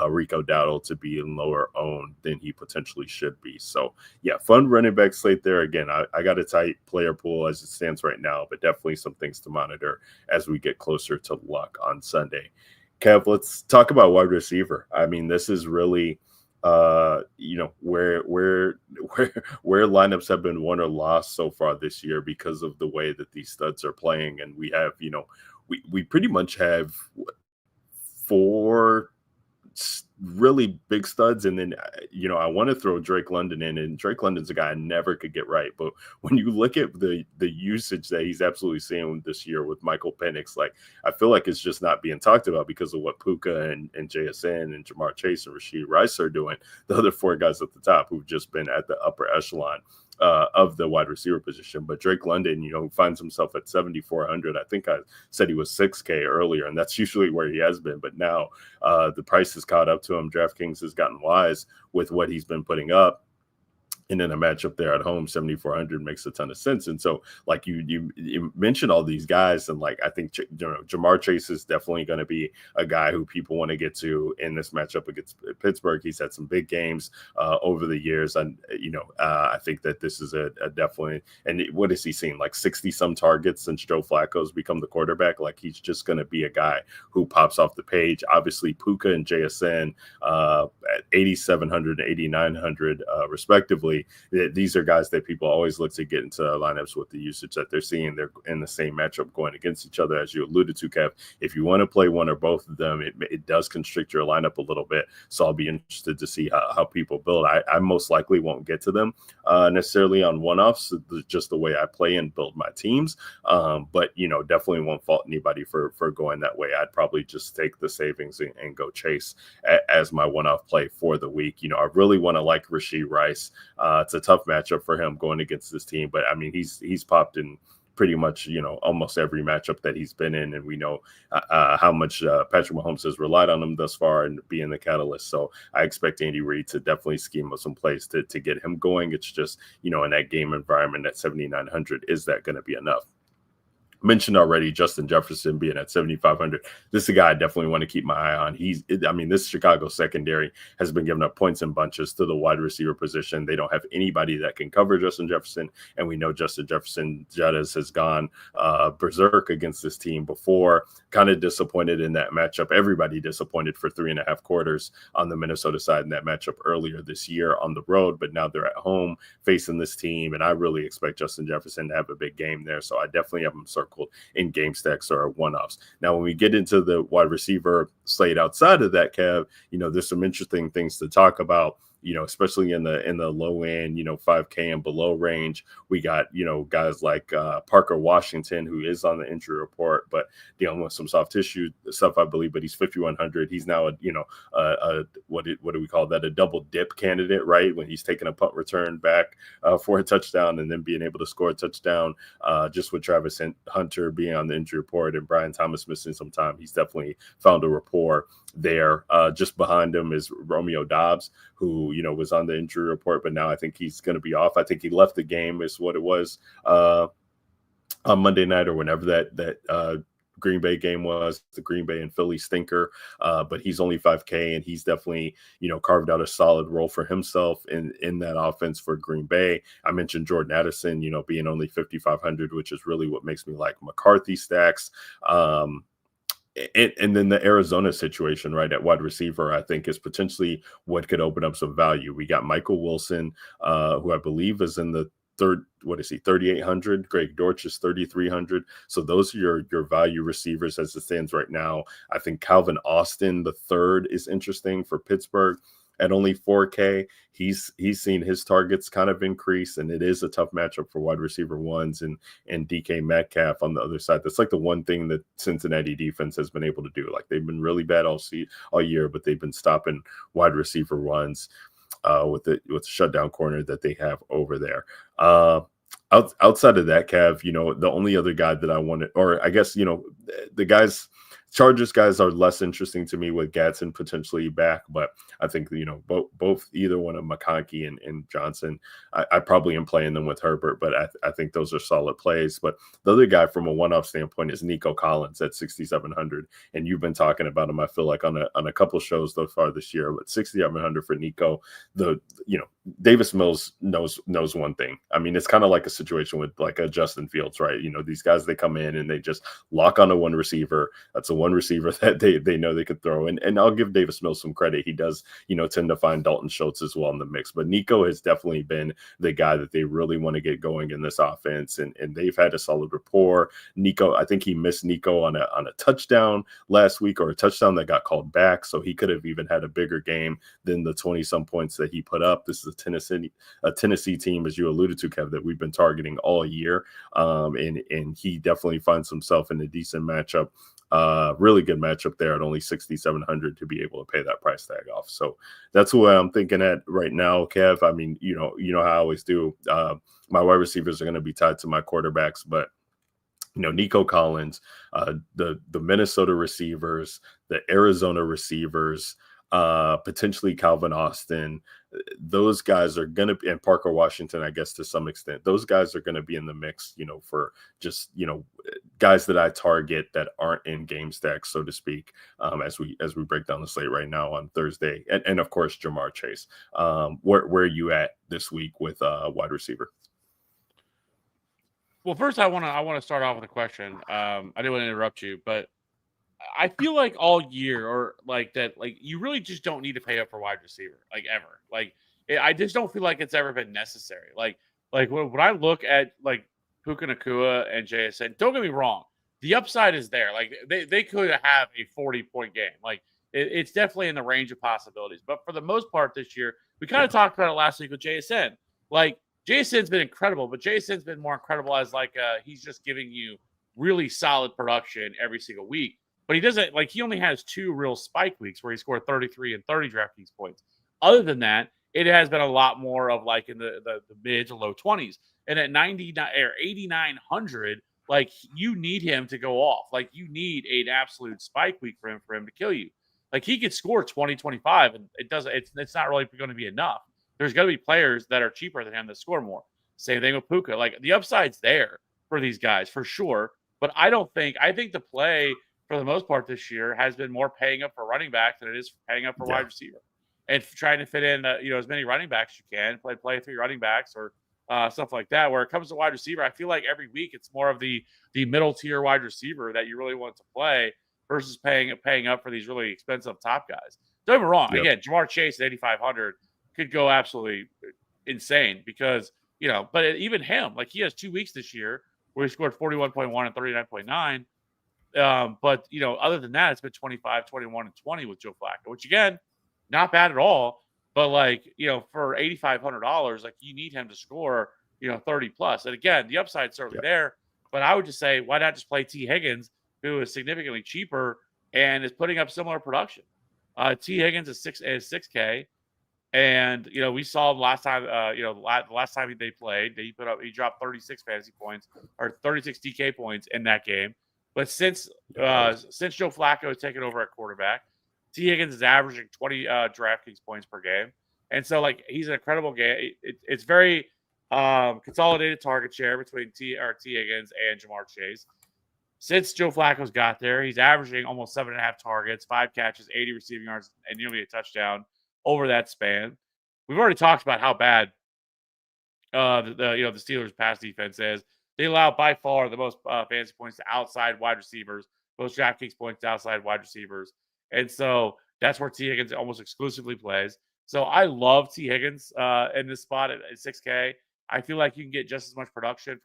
Rico Dowdle to be in lower owned than he potentially should be. So yeah, fun running back slate there. Again, I got a tight player pool as it stands right now, but definitely some things to monitor as we get closer to luck on Sunday. Kev, let's talk about wide receiver. I mean, this is really where lineups have been won or lost so far this year because of the way that these studs are playing. And we have, we pretty much have 4 really big studs, and then I want to throw Drake London in, and Drake London's a guy I never could get right. But when you look at the usage that he's absolutely seeing this year with Michael Penix, like I feel like it's just not being talked about because of what Puka and JSN and Jamar Chase and Rashid Rice are doing. The other 4 guys at the top who've just been at the upper echelon of the wide receiver position. But Drake London, finds himself at 7,400. I think I said he was 6K earlier, and that's usually where he has been. But now the price has caught up to him. DraftKings has gotten wise with what he's been putting up. And then a matchup there at home, 7,400 makes a ton of sense. And so, like you mentioned all these guys, and like I think Jamar Chase is definitely going to be a guy who people want to get to in this matchup against Pittsburgh. He's had some big games over the years, and I think that this is a definitely. And what is he seeing? Like 60 some targets since Joe Flacco's become the quarterback. Like he's just going to be a guy who pops off the page. Obviously, Puka and JSN at 8,700 and 8,900 respectively. These are guys that people always look to get into lineups with the usage that they're seeing. They're in the same matchup going against each other, as you alluded to, Kev. If you want to play one or both of them, it does constrict your lineup a little bit. So I'll be interested to see how people build. I most likely won't get to them necessarily on one-offs, just the way I play and build my teams. But, definitely won't fault anybody for going that way. I'd probably just take the savings and go Chase as my one-off play for the week. I really want to like Rashid Rice. It's a tough matchup for him going against this team, but I mean, he's popped in pretty much, almost every matchup that he's been in. And we know how much Patrick Mahomes has relied on him thus far and being the catalyst. So I expect Andy Reid to definitely scheme up some plays to get him going. It's just, in that game environment at 7,900, is that going to be enough? Mentioned already Justin Jefferson being at 7,500. This is a guy I definitely want to keep my eye on. This Chicago secondary has been giving up points in bunches to the wide receiver position. They don't have anybody that can cover Justin Jefferson, and we know Justin Jefferson Jettas has gone berserk against this team before. Kind of disappointed in that matchup. Everybody disappointed for 3.5 quarters on the Minnesota side in that matchup earlier this year on the road, but now they're at home facing this team, and I really expect Justin Jefferson to have a big game there. So I definitely have him circled in game stacks or one-offs. Now, when we get into the wide receiver slate outside of that, Kev, there's some interesting things to talk about. Especially in the low end, 5K and below range, we got, guys like Parker Washington, who is on the injury report, but dealing with some soft tissue stuff, I believe, but he's 5,100. He's now what do we call that? A double dip candidate, right? When he's taking a punt return back for a touchdown and then being able to score a touchdown, just with Travis Hunter being on the injury report and Brian Thomas missing some time, he's definitely found a rapport there. Just behind him is Romeo Doubs, who, was on the injury report, but now I think he's going to be off. I think he left the game is what it was on Monday night or whenever that Green Bay game was, the Green Bay and Philly stinker. But he's only 5K, and he's definitely, carved out a solid role for himself in that offense for Green Bay. I mentioned Jordan Addison, being only 5,500, which is really what makes me like McCarthy stacks. And then the Arizona situation, right, at wide receiver, I think is potentially what could open up some value. We got Michael Wilson, who I believe is in the third, 3,800. Greg Dortch is 3,300. So those are your value receivers as it stands right now. I think Calvin Austin, the third, is interesting for Pittsburgh. At only 4K, he's seen his targets kind of increase, and it is a tough matchup for wide receiver ones and DK Metcalf on the other side. That's like the one thing that Cincinnati defense has been able to do. Like, they've been really bad all year, but they've been stopping wide receiver runs with the shutdown corner that they have over there. Outside of that, Kev, the only other guy that I wanted, or I guess, the Chargers guys are less interesting to me with Gadsden potentially back, but I think, both either one of McConkey and Johnson, I probably am playing them with Herbert, but I think those are solid plays. But the other guy from a one-off standpoint is Nico Collins at 6,700, and you've been talking about him, I feel like, on a couple shows so far this year. But 6,700 for Nico, Davis Mills knows one thing. I mean, it's kind of like a situation with like a Justin Fields, right? These guys, they come in and they just lock on to one receiver. That's a one receiver that they know they could throw. And I'll give Davis Mills some credit. He does, tend to find Dalton Schultz as well in the mix. But Nico has definitely been the guy that they really want to get going in this offense. And they've had a solid rapport. Nico, I think he missed Nico on a touchdown last week, or a touchdown that got called back. So he could have even had a bigger game than the 20-some points that he put up. This is a Tennessee team, as you alluded to, Kev, that we've been targeting all year. And he definitely finds himself in a decent matchup. Really good matchup there at only 6,700 to be able to pay that price tag off. So that's what I'm thinking at right now, Kev. I mean, you know how I always do. My wide receivers are going to be tied to my quarterbacks, but Nico Collins, the Minnesota receivers, the Arizona receivers, potentially Calvin Austin, those guys are going to be, and Parker Washington, I guess, to some extent, those guys are going to be in the mix, for just, guys that I target that aren't in game stacks, so to speak, as we break down the slate right now on Thursday. And of course, Jamar Chase. Where are you at this week with wide receiver? Well, first I want to start off with a question. I didn't want to interrupt you, but I feel like all year, or like that, like you really just don't need to pay up for wide receiver, like ever. Like I just don't feel like it's ever been necessary. Like when I look at like Puka Nacua and JSN, don't get me wrong, the upside is there. Like they could have a 40-point game. Like it's definitely in the range of possibilities. But for the most part this year, we kind of talked about it last week with JSN. Like JSN's been incredible, but JSN's been more incredible as like he's just giving you really solid production every single week. But he doesn't, like, he only has 2 real spike weeks where he scored 33 and 30 DraftKings points. Other than that, it has been a lot more of like in the mid to low 20s. And at 99 or 8,900, like you need him to go off. Like you need an absolute spike week for him to kill you. Like he could score 20, 25, and it's not really going to be enough. There's going to be players that are cheaper than him that score more. Same thing with Puka. Like the upside's there for these guys for sure. But I think the play for the most part this year has been more paying up for running backs than it is paying up for wide receiver, and trying to fit in as many running backs as you can. Play 3 running backs or stuff like that. Where it comes to wide receiver, I feel like every week it's more of the middle tier wide receiver that you really want to play versus paying up for these really expensive top guys. Don't get me wrong. Again, Jamar Chase at 8,500 could go absolutely insane because but even him, like he has 2 weeks this year where he scored 41.1 and 39.9. But other than that, it's been 25, 21, and 20 with Joe Flacco, which again, not bad at all. But like, for $8,500, like you need him to score, 30 plus. And again, the upside's certainly there. But I would just say, why not just play T. Higgins, who is significantly cheaper and is putting up similar production? T. Higgins is 6K. And we saw him last time. The last time they played, he dropped 36 fantasy points or 36 DK points in that game. But since Joe Flacco has taken over at quarterback, T. Higgins is averaging 20 DraftKings points per game, and so like he's an incredible game. It's very consolidated target share between T. Higgins and Jamar Chase. Since Joe Flacco's got there, he's averaging almost 7.5 targets, 5 catches, 80 receiving yards, and nearly a touchdown over that span. We've already talked about how bad the Steelers' pass defense is. They allow by far the most fantasy points to outside wide receivers, most DraftKings points to outside wide receivers, and so that's where T. Higgins almost exclusively plays. So I love T. Higgins in this spot at 6K. I feel like you can get just as much production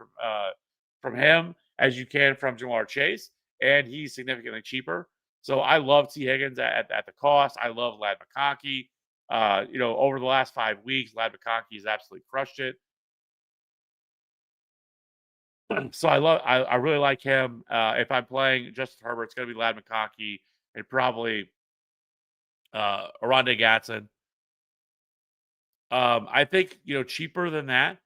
from him as you can from Jamar Chase, and he's significantly cheaper. So I love T. Higgins at the cost. I love Ladd McConkey. Over the last 5 weeks, Ladd McConkey has absolutely crushed it. So I really like him. If I'm playing Justin Herbert, it's going to be Ladd McConkey and probably Oronde Gadsden. I think cheaper than that.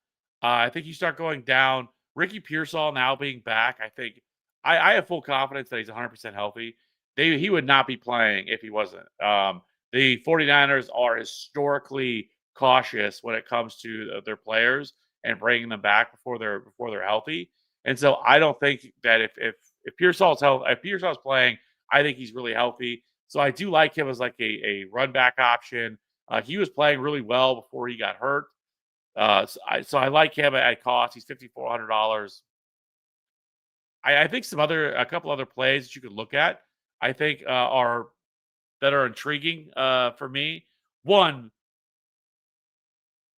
I think you start going down. Ricky Pearsall now being back, I think I have full confidence that he's 100% healthy. He would not be playing if he wasn't. The 49ers are historically cautious when it comes to their players and bringing them back before they're healthy. And so I don't think that if Pearsall's playing, I think he's really healthy. So I do like him as like a run back option. He was playing really well before he got hurt. So I like him at cost. He's $5,400. I think a couple other plays that you could look at, I think are intriguing for me. One,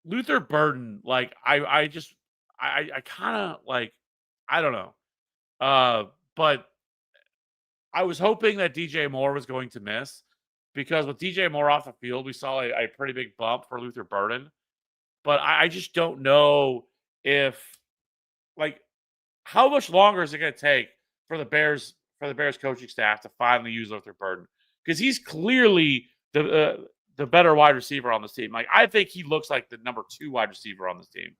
Luther Burden. Like I kind of like, I don't know. But I was hoping that DJ Moore was going to miss because with DJ Moore off the field, we saw a pretty big bump for Luther Burden. But I just don't know if how much longer is it going to take for the Bears coaching staff to finally use Luther Burden, because he's clearly the better wide receiver on this team. Like I think he looks like the number 2 wide receiver on this team.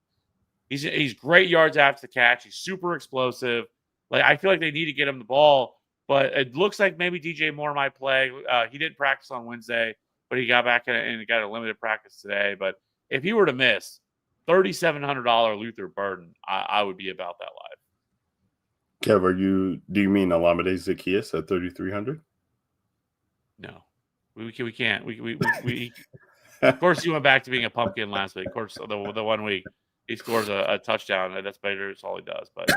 He's great yards after the catch. He's super explosive. Like I feel like they need to get him the ball, but it looks like maybe DJ Moore might play. He didn't practice on Wednesday, but he got back and got a limited practice today. But if he were to miss $3,700 Luther Burden, I would be about that live. Kev, do you mean Olamide Zaccheaus at 3,300? No, we can't. We of course he went back to being a pumpkin last week. Of course, the 1 week he scores a touchdown. That's better. That's all he does. But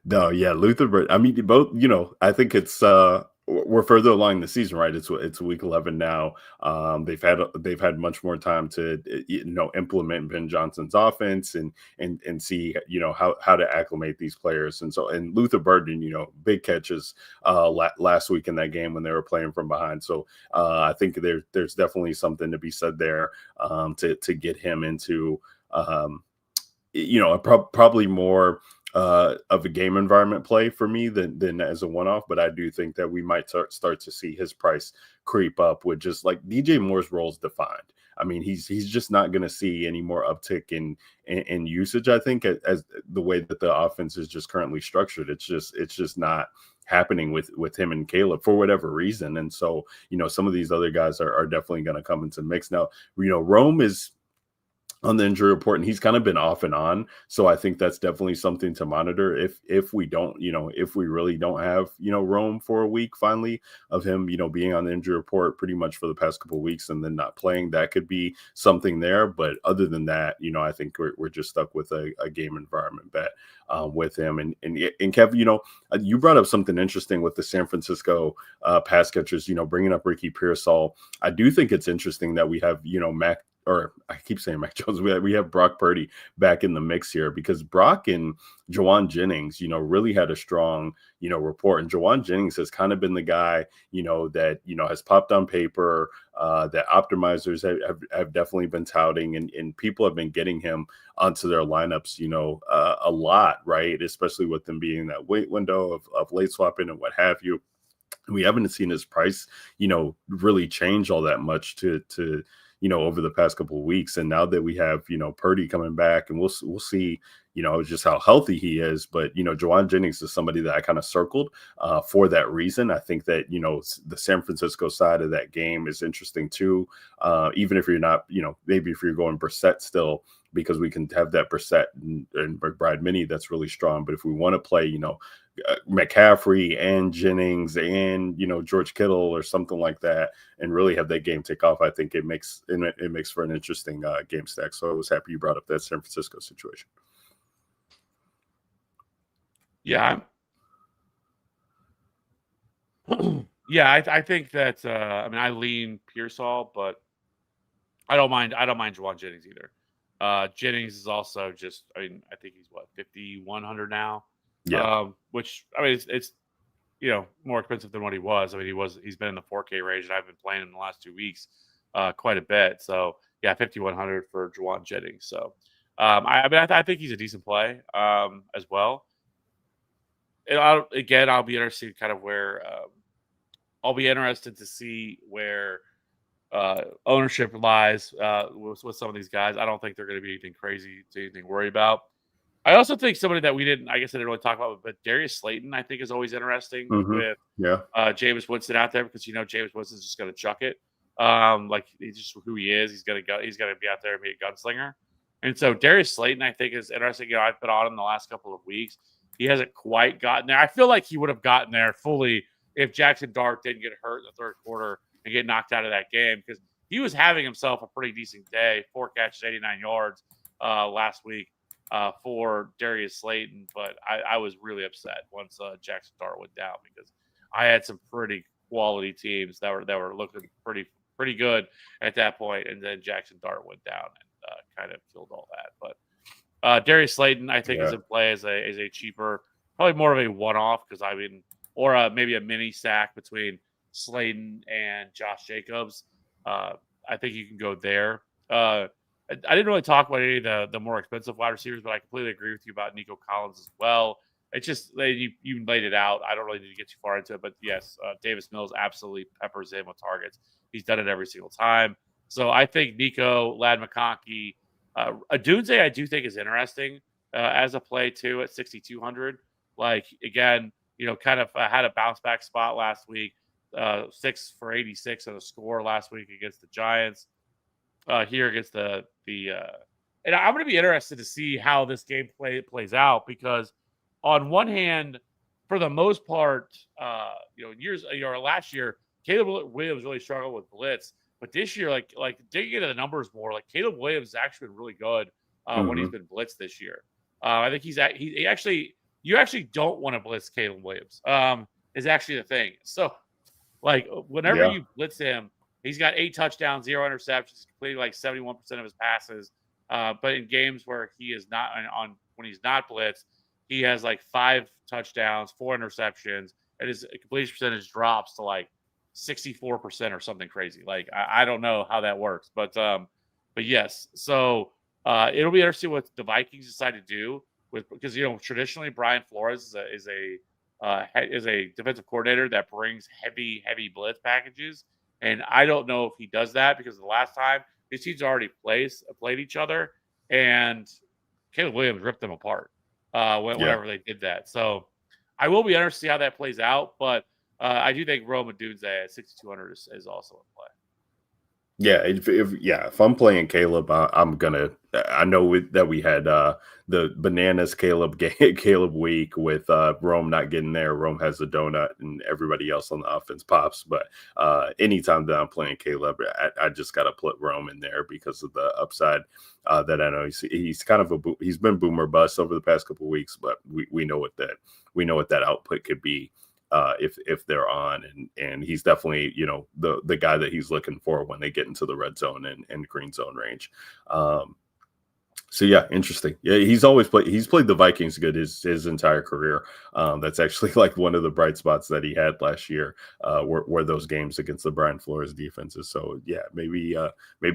no, yeah, Luther Burden. I mean, both. I think it's we're further along in the season, right? It's week 11 now. They've had much more time to implement Ben Johnson's offense and see how to acclimate these players. And Luther Burden, big catches last week in that game when they were playing from behind. So I think there's definitely something to be said there to get him into probably more of a game environment play for me than as a one-off, but I do think that we might start to see his price creep up with just like DJ Moore's role is defined, I mean, he's just not going to see any more uptick in usage. I think as the way that the offense is just currently structured, it's just not happening with him and Caleb for whatever reason. And so, some of these other guys are definitely going to come into the mix. Now, Rome is on the injury report, and he's kind of been off and on. So I think that's definitely something to monitor. If we don't, if we really don't have, Rome for a week finally of him, being on the injury report pretty much for the past couple of weeks and then not playing, that could be something there. But other than that, I think we're just stuck with a game environment bet with him. And Kev, you brought up something interesting with the San Francisco pass catchers, bringing up Ricky Pearsall. I do think it's interesting that we have, Mac, or I keep saying Mac Jones, we have Brock Purdy back in the mix here, because Brock and Jawan Jennings, really had a strong, report. And Jawan Jennings has kind of been the guy, that, has popped on paper, that optimizers have definitely been touting, and people have been getting him onto their lineups, a lot, right? Especially with them being in that weight window of late swapping and what have you. We haven't seen his price, really change all that much to over the past couple of weeks. And now that we have, Purdy coming back, and we'll see, just how healthy he is. But, Jawan Jennings is somebody that I kind of circled for that reason. I think that, the San Francisco side of that game is interesting too. Even if you're not, maybe if you're going Brissett still, because we can have that Brissett and McBride mini that's really strong. But if we want to play, McCaffrey and Jennings and, George Kittle or something like that, and really have that game take off, I think it makes for an interesting game stack. So I was happy you brought up that San Francisco situation. Yeah. Yeah, I think that I lean Pearsall, but I don't mind Jawan Jennings either. Jennings is also just, I think he's 5,100 now. Yeah. Which it's more expensive than what he was. He's been in the 4K range, and I've been playing him the last 2 weeks quite a bit. So yeah, 5,100 for Jawan Jennings. So I think he's a decent play as well. And I'll be interested kind of where I'll be interested to see where ownership lies with some of these guys. I don't think they're going to be anything crazy to worry about. I also think somebody that I didn't really talk about, but Darius Slayton, I think, is always interesting with Jameis Winston out there, because Jameis Winston's just going to chuck it. Like, he's just who he is. He's going to be out there and be a gunslinger. And so Darius Slayton, I think, is interesting. I've been on him the last couple of weeks. He hasn't quite gotten there. I feel like he would have gotten there fully if Jackson Dart didn't get hurt in the third quarter and get knocked out of that game, because he was having himself a pretty decent day. 4 catches, 89 yards last week for Darius Slayton. But I was really upset once Jackson Dart went down, because I had some pretty quality teams that were looking pretty good at that point, and then Jackson Dart went down and kind of killed all that. But Darius Slayton, I think, is in play as a cheaper, probably more of a one-off, because or maybe a mini stack between Slayton and Josh Jacobs. I think you can go there. I didn't really talk about any of the more expensive wide receivers, but I completely agree with you about Nico Collins as well. It's just you laid it out. I don't really need to get too far into it, but yes, Davis Mills absolutely peppers in with targets. He's done it every single time. So I think Nico, Ladd McConkey, Adunze, I do think is interesting as a play too at 6,200. Like, again, kind of had a bounce back spot last week. 6 for 86 on the score last week against the Giants. Here against the and I'm going to be interested to see how this game plays out, because on one hand, for the most part, last year, Caleb Williams really struggled with blitz, but this year, like digging into the numbers more, like Caleb Williams has actually been really good when he's been blitzed this year. I think he actually, you actually don't want to blitz Caleb Williams. Is actually the thing. So, like, whenever you blitz him, he's got 8 touchdowns, 0 interceptions, completing like 71% of his passes. But in games where he is not when he's not blitzed, he has like 5 touchdowns, 4 interceptions, and his completion percentage drops to like 64% or something crazy. Like, I don't know how that works, but yes. So it'll be interesting what the Vikings decide to do because traditionally Brian Flores is a defensive coordinator that brings heavy blitz packages, and I don't know if he does that, because the last time these teams already played each other, and Caleb Williams ripped them apart whenever they did that. So I will be interested to see how that plays out, but I do think Rome Odunze at 6,200 is also in play. Yeah, if I'm playing Caleb, I'm gonna. I know that we had the bananas Caleb Caleb week with Rome not getting there. Rome has a donut, and everybody else on the offense pops. But anytime that I'm playing Caleb, I just gotta put Rome in there because of the upside that I know he's kind of he's been boomer bust over the past couple of weeks, but we know what that output could be. If they're on, and he's definitely the guy that he's looking for when they get into the red zone and green zone range. So yeah, interesting. Yeah, he's played the Vikings good his entire career. That's actually like one of the bright spots that he had last year, were those games against the Brian Flores defenses. So yeah, maybe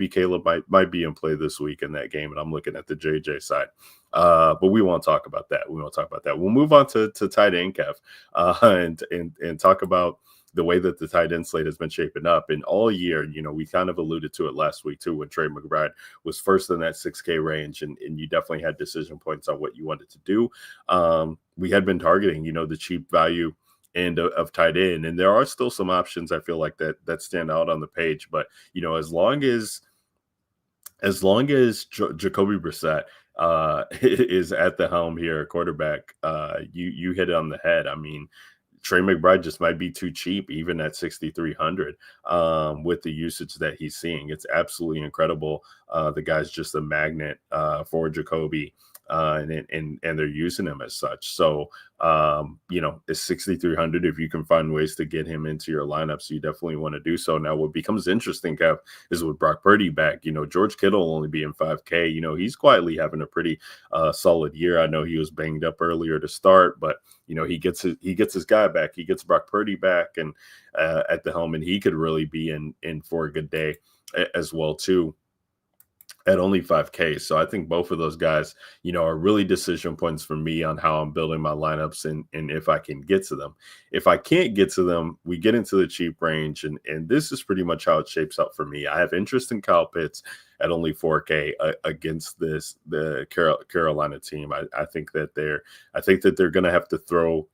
Caleb might be in play this week in that game, and I'm looking at the JJ side. But we won't talk about that. We'll move on to tight end, Kev, and talk about the way that the tight end slate has been shaping up. And all year, we kind of alluded to it last week too, when Trey McBride was first in that 6K range, and you definitely had decision points on what you wanted to do. We had been targeting, the cheap value end of tight end, and there are still some options I feel like that stand out on the page. But as long as Jacoby Brissett is at the helm here, quarterback, you hit it on the head. I mean, Trey McBride just might be too cheap, even at 6,300, with the usage that he's seeing. It's absolutely incredible. The guy's just a magnet for Jacoby, and they're using him as such. So, it's 6,300. If you can find ways to get him into your lineups, you definitely want to do so. Now, what becomes interesting, Kev, is with Brock Purdy back. George Kittle will only be in 5K. He's quietly having a pretty solid year. I know he was banged up earlier to start, but he gets his guy back. He gets Brock Purdy back, and at the helm, and he could really be in for a good day as well too, at only 5K. So I think both of those guys, are really decision points for me on how I'm building my lineups, and if I can get to them. If I can't get to them, we get into the cheap range, and this is pretty much how it shapes up for me. I have interest in Kyle Pitts at only 4K against the Carolina team. I think that they're going to have to throw.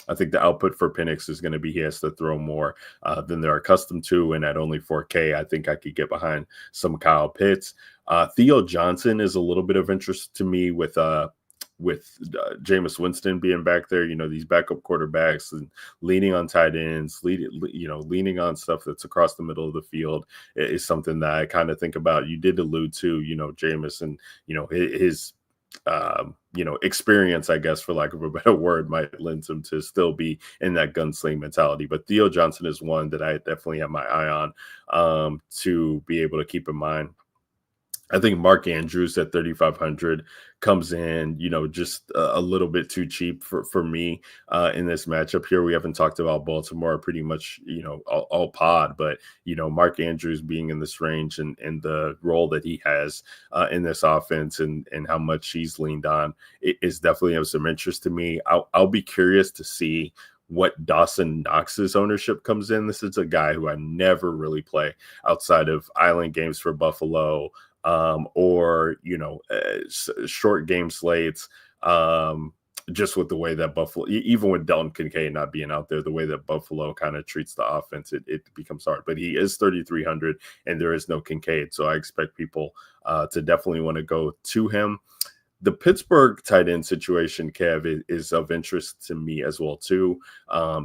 I think the output for Penix is going to be he has to throw more than they're accustomed to. And at only 4K, I think I could get behind some Kyle Pitts. Theo Johnson is a little bit of interest to me with Jameis Winston being back there. These backup quarterbacks and leaning on tight ends, leaning on stuff that's across the middle of the field is something that I kind of think about. You did allude to, Jameis and, his experience, I guess, for lack of a better word, might lend him to still be in that gunsling mentality. But Theo Johnson is one that I definitely have my eye on to be able to keep in mind. I think Mark Andrews at 3,500 comes in, just a little bit too cheap for me in this matchup here. We haven't talked about Baltimore pretty much, all pod, but, Mark Andrews being in this range and the role that he has in this offense and how much he's leaned on is definitely of some interest to me. I'll be curious to see what Dawson Knox's ownership comes in. This is a guy who I never really play outside of island games for Buffalo, or short game slates, just with the way that Buffalo, even with Dalton Kincaid not being out there, the way that Buffalo kind of treats the offense, it becomes hard. But he is 3,300 and there is no Kincaid, so I expect people to definitely want to go to him. The Pittsburgh tight end situation, Kev, is of interest to me as well too.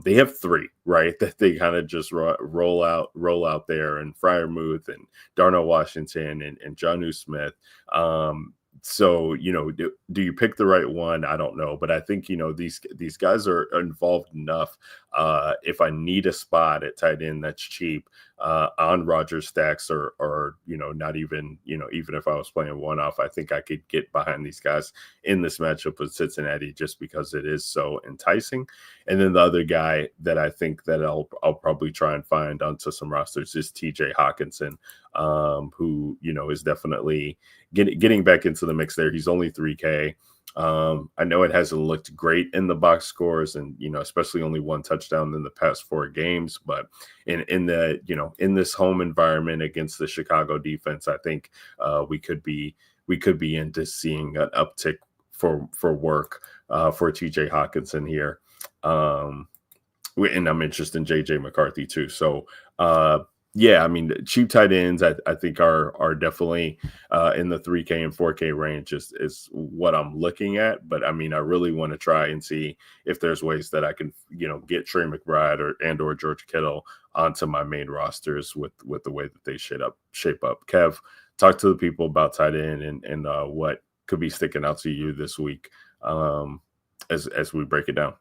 They have three, right, that they kind of just roll out there, and Freiermuth and Darnell Washington and Jonnu Smith. So, do you pick the right one? I don't know. But I think, these guys are involved enough. If I need a spot at tight end that's cheap on Roger stacks or not even, even if I was playing one off, I think I could get behind these guys in this matchup with Cincinnati just because it is so enticing. And then the other guy that I think that I'll probably try and find onto some rosters is TJ Hawkinson, who, is definitely getting back into the mix there. He's only 3K. I know it hasn't looked great in the box scores, and especially only one touchdown in the past 4 games. But in the in this home environment against the Chicago defense, I think we could be into seeing an uptick for work for T.J. Hawkinson here. Um, and I'm interested in JJ McCarthy too. So yeah, I mean, cheap tight ends, I think are definitely in the 3K and 4K range is what I'm looking at. But I mean, I really want to try and see if there's ways that I can get Trey McBride or George Kittle onto my main rosters with the way that they shape up. Kev, talk to the people about tight end and what could be sticking out to you this week as we break it down.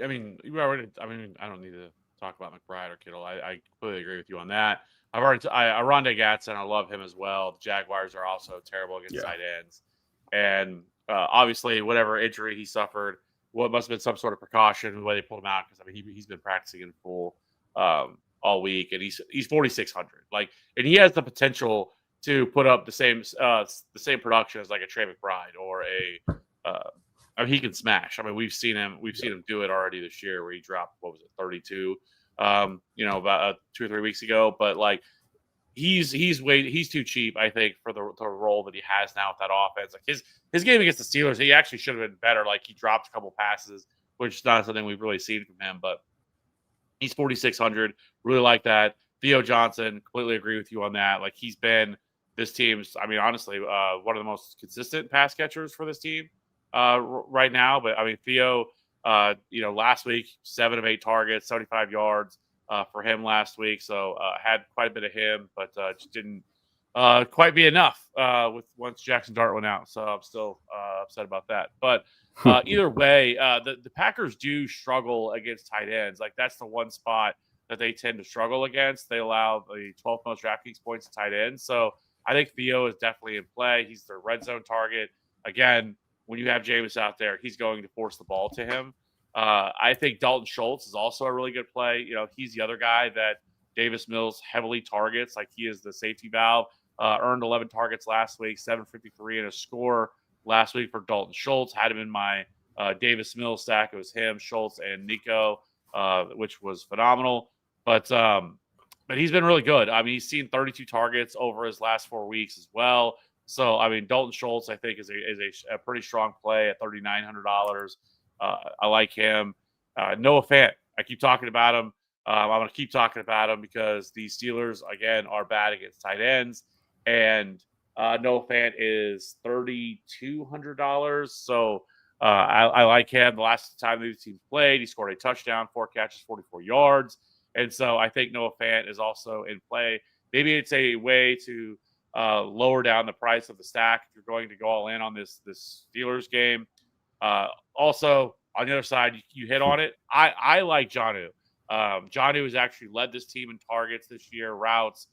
I mean, you already. I mean, I don't need to talk about McBride or Kittle. I completely agree with you on that. I've already. Rondé Gatson, I love him as well. The Jaguars are also terrible against Yeah. tight ends, and obviously, whatever injury he suffered, what must have been some sort of precaution the way they pulled him out, because I mean he's been practicing in full all week, and he's 4,600. Like, and he has the potential to put up the same production as like a Trey McBride or a. I mean, he can smash. I mean, we've seen him do it already this year, where he dropped, what was it, 32, about 2 or 3 weeks ago. But like, he's too cheap, I think, for the role that he has now with that offense. Like his game against the Steelers, he actually should have been better. Like, he dropped a couple passes, which is not something we've really seen from him. But he's 4,600. Really like that. Theo Johnson, completely agree with you on that. Like, he's been this team's, I mean, honestly, one of the most consistent pass catchers for this team right now. But I mean, Theo, last week, 7 of 8 targets, 75 yards for him last week. So had quite a bit of him, but just didn't quite be enough with once Jackson Dart went out. So I'm still upset about that. But either way, the Packers do struggle against tight ends. Like, that's the one spot that they tend to struggle against. They allow the 12th most Draftkings points to tight ends. So I think Theo is definitely in play. He's their red zone target. Again, when you have Jameis out there, he's going to force the ball to him. I think Dalton Schultz is also a really good play. He's the other guy that Davis Mills heavily targets. Like, he is the safety valve. Earned 11 targets last week, 753 and a score last week for Dalton Schultz. Had him in my Davis Mills stack. It was him, Schultz, and Nico, which was phenomenal. But he's been really good. I mean, he's seen 32 targets over his last 4 weeks as well. So, I mean, Dalton Schultz, I think, is a pretty strong play at $3,900. I like him. Noah Fant, I keep talking about him. I'm going to keep talking about him because the Steelers, again, are bad against tight ends. And Noah Fant is $3,200. So I like him. The last time these teams played, he scored a touchdown, 4 catches, 44 yards. And so I think Noah Fant is also in play. Maybe it's a way to lower down the price of the stack if you're going to go all in on this Steelers game. Also, on the other side, you hit on it. I like Jonnu. Jonnu has actually led this team in targets this year, routes.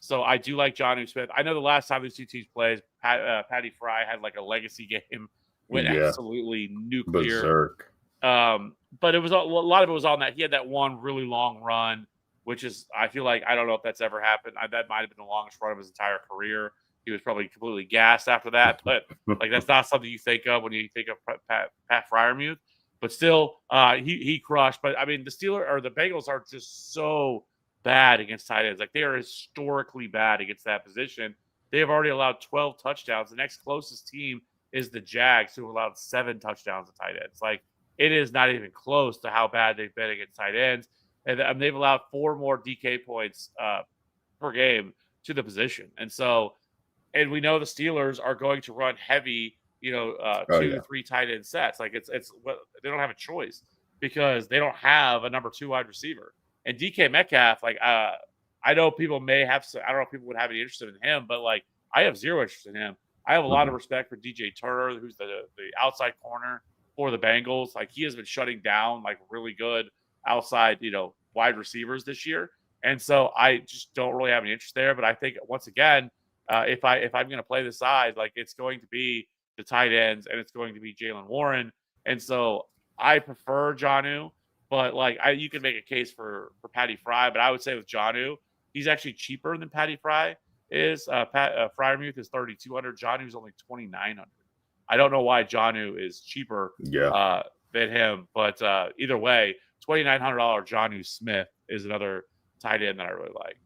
So I do like Jonnu Smith. I know the last time these two teams played, Patty Fry had like a legacy game, went absolutely nuclear. Berserk. But it was a lot of it was on that. He had that one really long run, which is, I feel like, I don't know if that's ever happened. That might have been the longest run of his entire career. He was probably completely gassed after that, but like, that's not something you think of when you think of Pat Freiermuth. But still, he crushed. But I mean, the Bengals are just so bad against tight ends. Like, they are historically bad against that position. They have already allowed 12 touchdowns. The next closest team is the Jags, who allowed 7 touchdowns to tight ends. Like, it is not even close to how bad they've been against tight ends. And they've allowed 4 more DK points per game to the position. And so, and we know the Steelers are going to run heavy, 2-3 tight end sets. Like, they don't have a choice because they don't have a number 2 wide receiver. And DK Metcalf, like, I know people may have, I don't know if people would have any interest in him, but like, I have zero interest in him. I have a lot of respect for DJ Turner, who's the outside corner for the Bengals. Like, he has been shutting down like really good outside, wide receivers this year. And so I just don't really have any interest there. But I think, once again, if I'm going to play the side, like, it's going to be the tight ends and it's going to be Jaylen Warren. And so I prefer Jonnu, but like, you can make a case for Patty Fry, but I would say with Jonnu, he's actually cheaper than Patty Fry. is Pat Fryermuth is 3,200. Jonnu's only 2,900. I don't know why Jonnu is cheaper Yeah. than him, but either way, $2,900 Jonnu Smith is another tight end that I really like.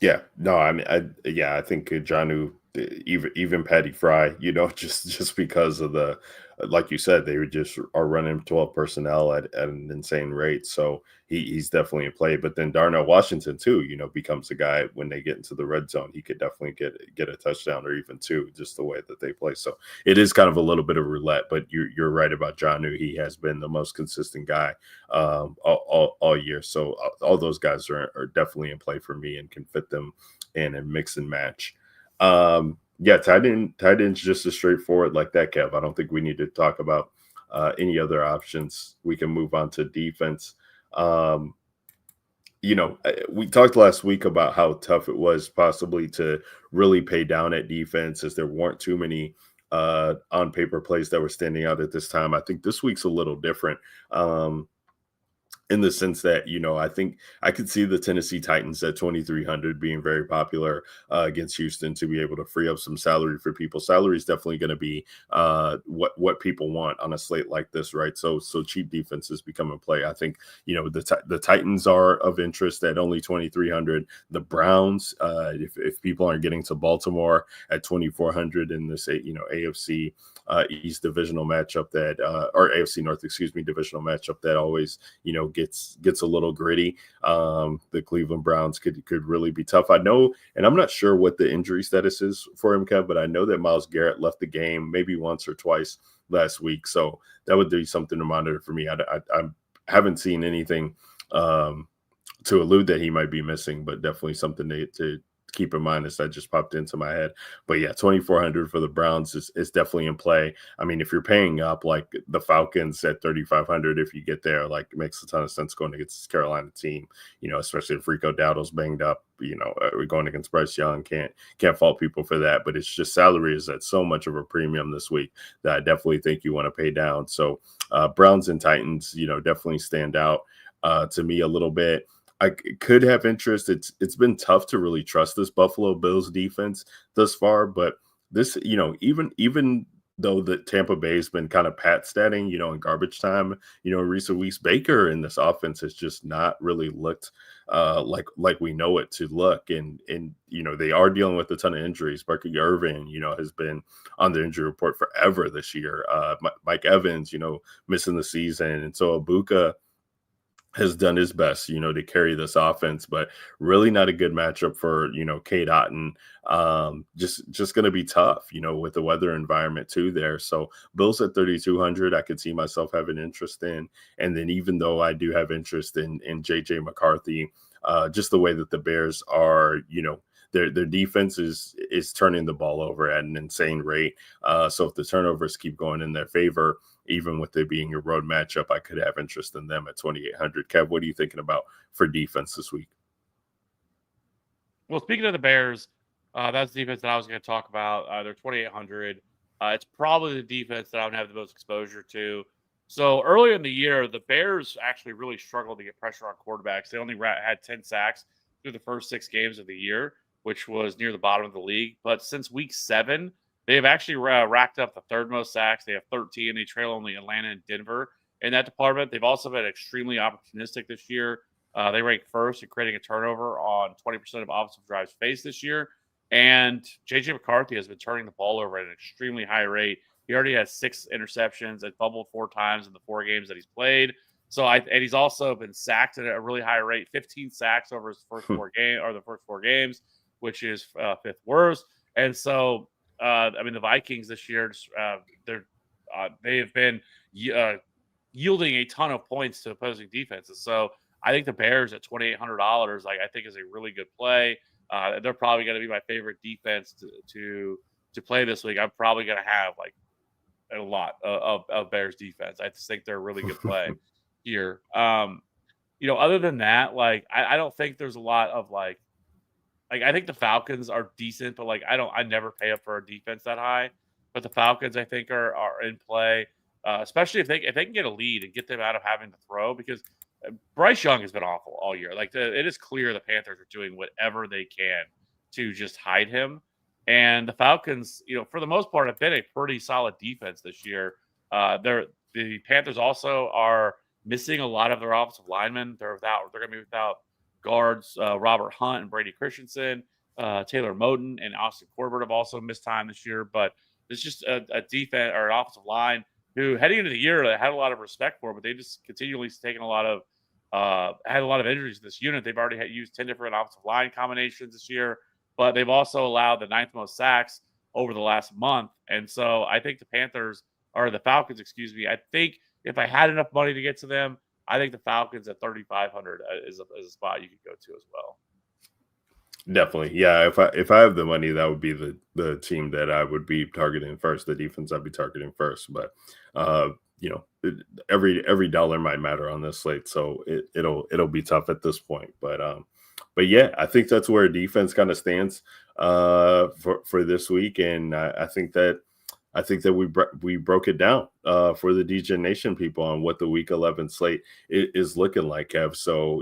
Yeah, no, I mean, I think Jonnu, even Patty Fry, just because of the, like you said, they just are running 12 personnel at an insane rate. So he's definitely in play. But then Darnell Washington too, becomes a guy when they get into the red zone, he could definitely get a touchdown or even two, just the way that they play. So it is kind of a little bit of roulette. But you're right about Jonnu. He has been the most consistent guy all year. So all those guys are definitely in play for me and can fit them in and mix and match. Yeah, tight end's just as straightforward like that, Kev. I don't think we need to talk about any other options. We can move on to defense. Um, we talked last week about how tough it was possibly to really pay down at defense as there weren't too many on paper plays that were standing out at this time. I think this week's a little different. In the sense that, I think I could see the Tennessee Titans at 2,300 being very popular against Houston to be able to free up some salary for people. Salary is definitely going to be what people want on a slate like this, right? So cheap defenses become in play. I think, the Titans are of interest at only 2,300. The Browns, if people aren't getting to Baltimore at 2,400 in this, AFC East divisional matchup or AFC North, divisional matchup that always, gets a little gritty. The Cleveland Browns could really be tough. I know, and I'm not sure what the injury status is for him, Kev, but I know that Myles Garrett left the game maybe once or twice last week, so that would be something to monitor for me. I haven't seen anything to allude that he might be missing, but definitely something to keep in mind as that just popped into my head. But yeah, 2,400 for the Browns is definitely in play. I mean, if you're paying up like the Falcons at 3,500, if you get there, like it makes a ton of sense going against this Carolina team, especially if Rico Dowdle's banged up, we're going against Bryce Young. Can't fault people for that, but it's just salary is at so much of a premium this week that I definitely think you want to pay down. So Browns and Titans, definitely stand out to me a little bit. I could have interest. It's been tough to really trust this Buffalo Bills defense thus far, but this, even though the Tampa Bay has been kind of pat statting, in garbage time, in recent weeks, Baker in this offense has just not really looked like we know it to look. And they are dealing with a ton of injuries. Barkley Irvin, has been on the injury report forever this year. Mike Evans, missing the season. And so Abuka has done his best, to carry this offense, but really not a good matchup for, Cade Otton. Just going to be tough, with the weather environment too there. So Bills at 3,200, I could see myself having interest in. And then even though I do have interest in JJ McCarthy, just the way that the Bears are, their defense is turning the ball over at an insane rate. So if the turnovers keep going in their favor, even with it being a road matchup, I could have interest in them at 2,800. Kev, what are you thinking about for defense this week? Well, speaking of the Bears, that's the defense that I was going to talk about. They're 2,800. It's probably the defense that I would have the most exposure to. So earlier in the year, the Bears actually really struggled to get pressure on quarterbacks. They only had 10 sacks through the first 6 games of the year, which was near the bottom of the league. But since week 7, they have actually racked up the 3rd most sacks. They have 13. They trail only Atlanta and Denver in that department. They've also been extremely opportunistic this year. They rank 1st in creating a turnover on 20% of offensive drives faced this year. And JJ McCarthy has been turning the ball over at an extremely high rate. He already has 6 interceptions and fumbled 4 times in the 4 games that he's played. And he's also been sacked at a really high rate, 15 sacks over his first 4 games, which is 5th worst. And so, the Vikings this year, they have been yielding a ton of points to opposing defenses. So I think the Bears at $2,800, I think is a really good play. They're probably going to be my favorite defense to play this week. I'm probably going to have a lot of Bears defense. I just think they're a really good play here. Other than that, I don't think there's a lot of I think the Falcons are decent, but I never pay up for a defense that high. But the Falcons, I think, are in play, especially if they can get a lead and get them out of having to throw, because Bryce Young has been awful all year. It is clear the Panthers are doing whatever they can to just hide him. And the Falcons, for the most part, have been a pretty solid defense this year. The Panthers also are missing a lot of their offensive linemen. They're going to be without guards Robert Hunt and Brady Christensen. Taylor Moton and Austin Corbett have also missed time this year. But it's just a defense or an offensive line who, heading into the year, they had a lot of respect for, but they just continually taken had a lot of injuries in this unit. They've already used 10 different offensive line combinations this year, but they've also allowed the 9th most sacks over the last month. And so I think the Falcons, I think if I had enough money to get to them, I think the Falcons at 3,500 is a spot you could go to as well. Definitely. Yeah. If I have the money, that would be the team that I would be targeting first, the defense I'd be targeting first. But, every dollar might matter on this slate. So it'll be tough at this point. But yeah, I think that's where defense kind of stands for this week. And I think that we broke it down for the DJ Nation people on what the Week 11 slate is looking like, Kev. So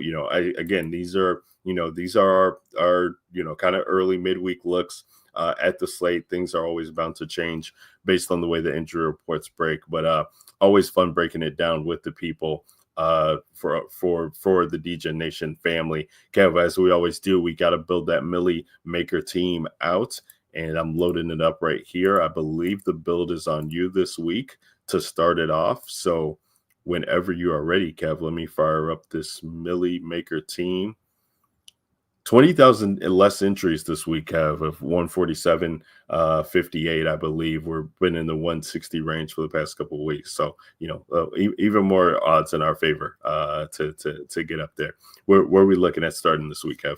these are our kind of early midweek looks at the slate. Things are always bound to change based on the way the injury reports break, but always fun breaking it down with the people for the DJ Nation family. Kev, as we always do, we got to build that Millie Maker team out. And I'm loading it up right here. I believe the build is on you this week to start it off. So whenever you are ready, Kev, let me fire up this Millie Maker team. 20,000 less entries this week, Kev, of 147, 58, I believe. We've been in the 160 range for the past couple of weeks. So, even more odds in our favor to get up there. Where are we looking at starting this week, Kev?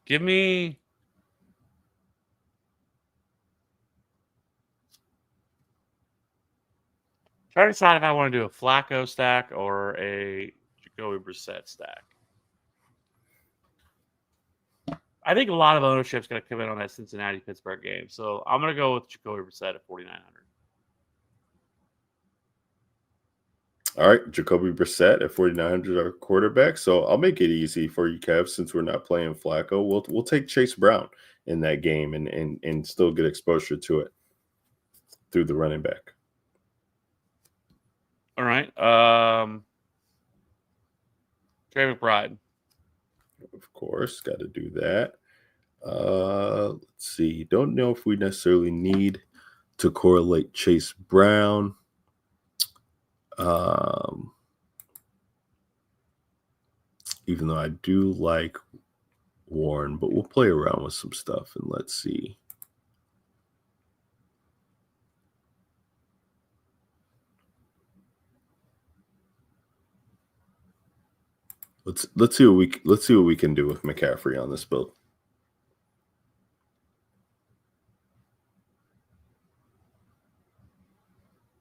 Give me try to decide if I want to do a Flacco stack or a Jacoby Brissett stack. I think a lot of ownership is going to come in on that Cincinnati-Pittsburgh game. So I'm going to go with Jacoby Brissett at 4,900. All right, Jacoby Brissett at 4,900, our quarterback. So I'll make it easy for you, Kev, since we're not playing Flacco. We'll take Chase Brown in that game and still get exposure to it through the running back. All right. Trey McBride. Of course, got to do that. Let's see. Don't know if we necessarily need to correlate Chase Brown. Even though I do like Warren, but we'll play around with some stuff and let's see. Let's see what we can do with McCaffrey on this build.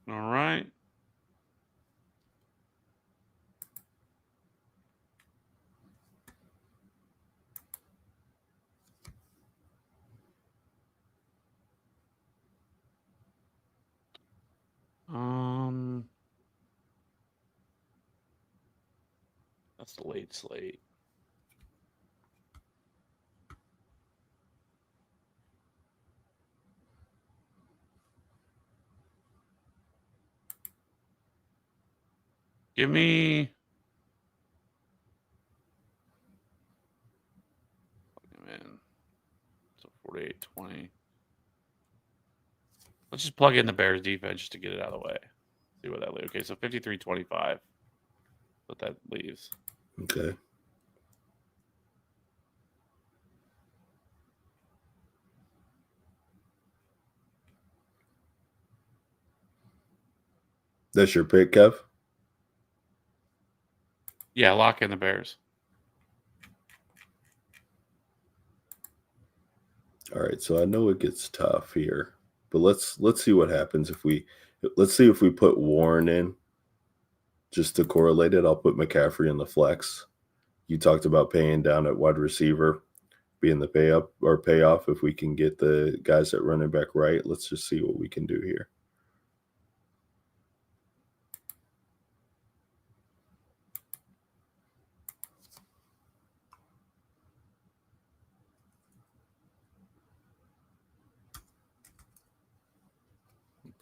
All right. That's the late slate. Give me. So 48-20. Let's just plug in the Bears defense just to get it out of the way. See what that leaves. Okay, so 53-25. What that leaves. Okay. That's your pick, Kev? Yeah, lock in the Bears. All right, so I know it gets tough here, but let's see what happens if we put Warren in just to correlate it. I'll put McCaffrey in the flex. You talked about paying down at wide receiver, being the pay up or payoff if we can get the guys at running back right. Let's just see what we can do here.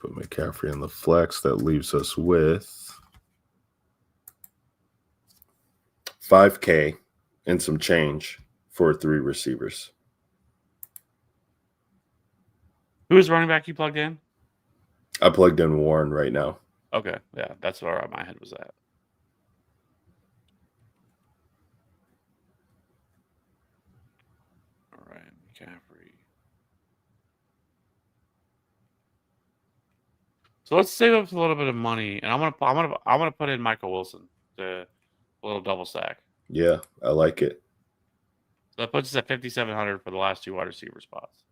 Put McCaffrey in the flex. That leaves us with $5K and some change for 3 receivers. Who is running back you plugged in? I plugged in Warren right now. Okay, yeah, that's where my head was at. All right, McCaffrey. So let's save up a little bit of money, and I'm gonna put in Michael Wilson to a little double stack. Yeah, I like it. So that puts us at 5,700 for the last 2 wide receiver spots.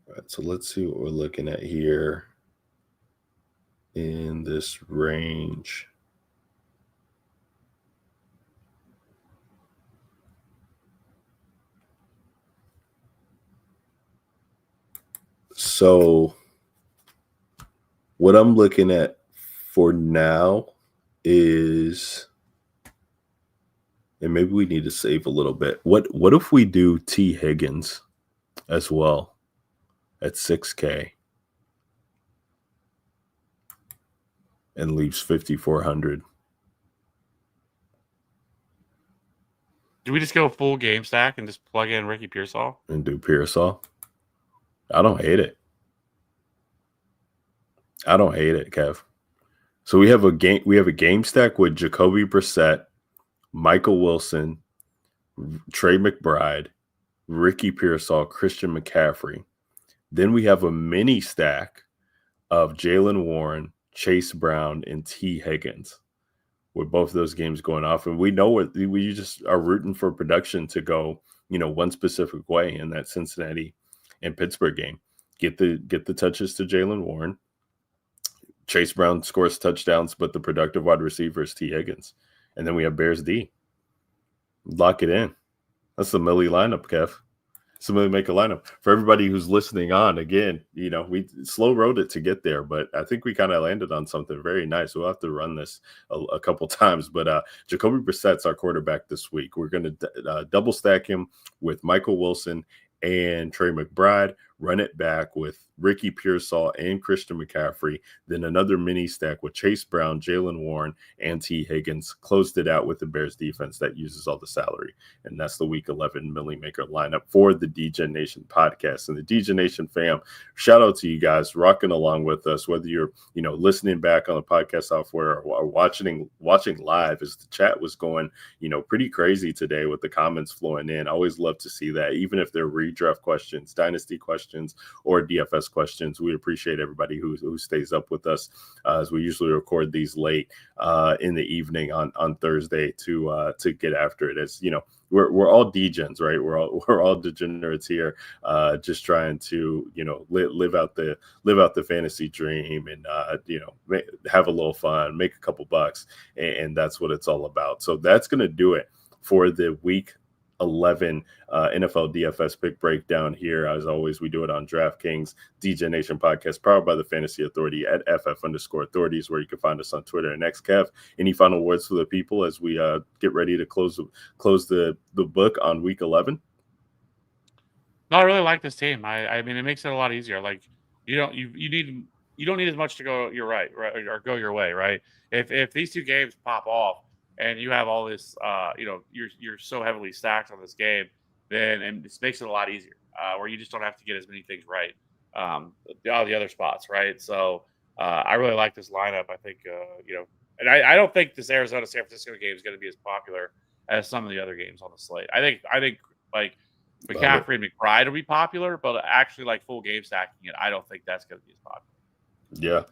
All right, so let's see what we're looking at here in this range. So what I'm looking at for now is, and maybe we need to save a little bit. What if we do T. Higgins as well at 6K and leaves 5,400? Do we just go full game stack and just plug in Ricky Pearsall and do Pearsall? I don't hate it. Kev. So we have a game stack with Jacoby Brissett, Michael Wilson, Trey McBride, Ricky Pearsall, Christian McCaffrey. Then we have a mini stack of Jaylen Warren, Chase Brown, and T. Higgins, with both of those games going off. And we know we just are rooting for production to go, one specific way in that Cincinnati and Pittsburgh game. Get the touches to Jaylen Warren. Chase Brown scores touchdowns, but the productive wide receiver is T. Higgins. And then we have Bears D. Lock it in. That's the Millie lineup, Kev. Somebody make a lineup. For everybody who's listening on, again, we slow rode it to get there, but I think we kind of landed on something very nice. We'll have to run this a couple times, but Jacoby Brissett's our quarterback this week. We're going to double stack him with Michael Wilson and Trey McBride, run it back with Ricky Pearsall and Christian McCaffrey, then another mini stack with Chase Brown, Jaylen Warren, and T. Higgins. Closed it out with the Bears defense that uses all the salary. And that's the Week 11 Millie Maker lineup for the DGen Nation podcast. And the DGen Nation fam, shout out to you guys rocking along with us, whether you're, listening back on the podcast software or watching live, as the chat was going, pretty crazy today with the comments flowing in. I always love to see that, even if they're redraft questions, dynasty questions, or DFS questions. We appreciate everybody who stays up with us as we usually record these late in the evening on Thursday to get after it. As we're all degens, right? We're all degenerates here, just trying to live out the fantasy dream and have a little fun, make a couple bucks, and that's what it's all about. So that's gonna do it for the Week 11 NFL DFS pick breakdown here. As always, we do it on DraftKings, DGen Nation podcast, powered by the Fantasy Authority at FF_authorities, where you can find us on Twitter and X. Kev, any final words for the people as we get ready to close the book on Week 11? No, I really like this team. I mean, it makes it a lot easier. Like you don't need as much to go your right, or go your way, right? If these two games pop off, and you have all this, you're so heavily stacked on this game, then and this makes it a lot easier, where you just don't have to get as many things right, all the other spots, right? So I really like this lineup. I think, and I don't think this Arizona San Francisco game is going to be as popular as some of the other games on the slate. I think like McCaffrey and McBride will be popular, but actually like full game stacking it, I don't think that's going to be as popular. Yeah.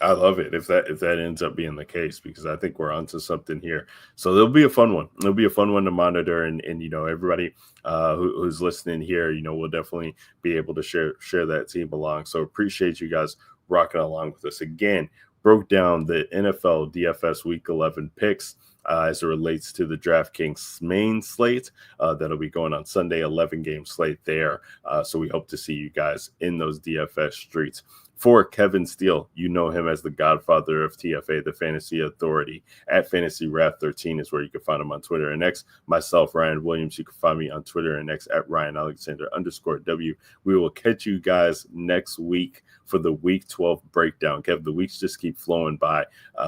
I love it if that ends up being the case, because I think we're onto something here. So there'll be a fun one. It'll be a fun one to monitor, and everybody who's listening here, we'll definitely be able to share that team along. So appreciate you guys rocking along with us. Again, broke down the NFL DFS Week 11 picks as it relates to the DraftKings main slate that'll be going on Sunday, 11-game slate there. So we hope to see you guys in those DFS streets. For Kevin Steele, you know him as the godfather of TFA, the Fantasy Authority. At Fantasy Wrath 13 is where you can find him on Twitter and X. Myself, Ryan Williams, you can find me on Twitter and X at Ryan Alexander _W. We will catch you guys next week for the Week 12 breakdown. Kev, the weeks just keep flowing by.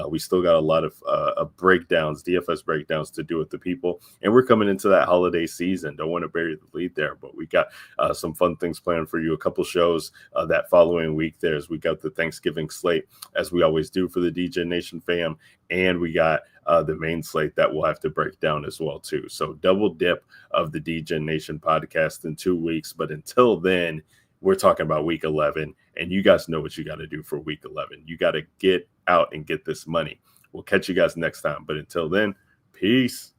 We still got a lot of breakdowns, DFS breakdowns to do with the people, and we're coming into that holiday season. Don't want to bury the lead there, but we got some fun things planned for you. A couple shows that following week. We got the Thanksgiving slate, as we always do for the DJ Nation fam, and we got the main slate that we'll have to break down as well too. So double dip of the DJ Nation podcast in 2 weeks. But until then, we're talking about week 11, and you guys know what you got to do for week 11. You got to get out and get this money. We'll catch you guys next time. But until then, peace.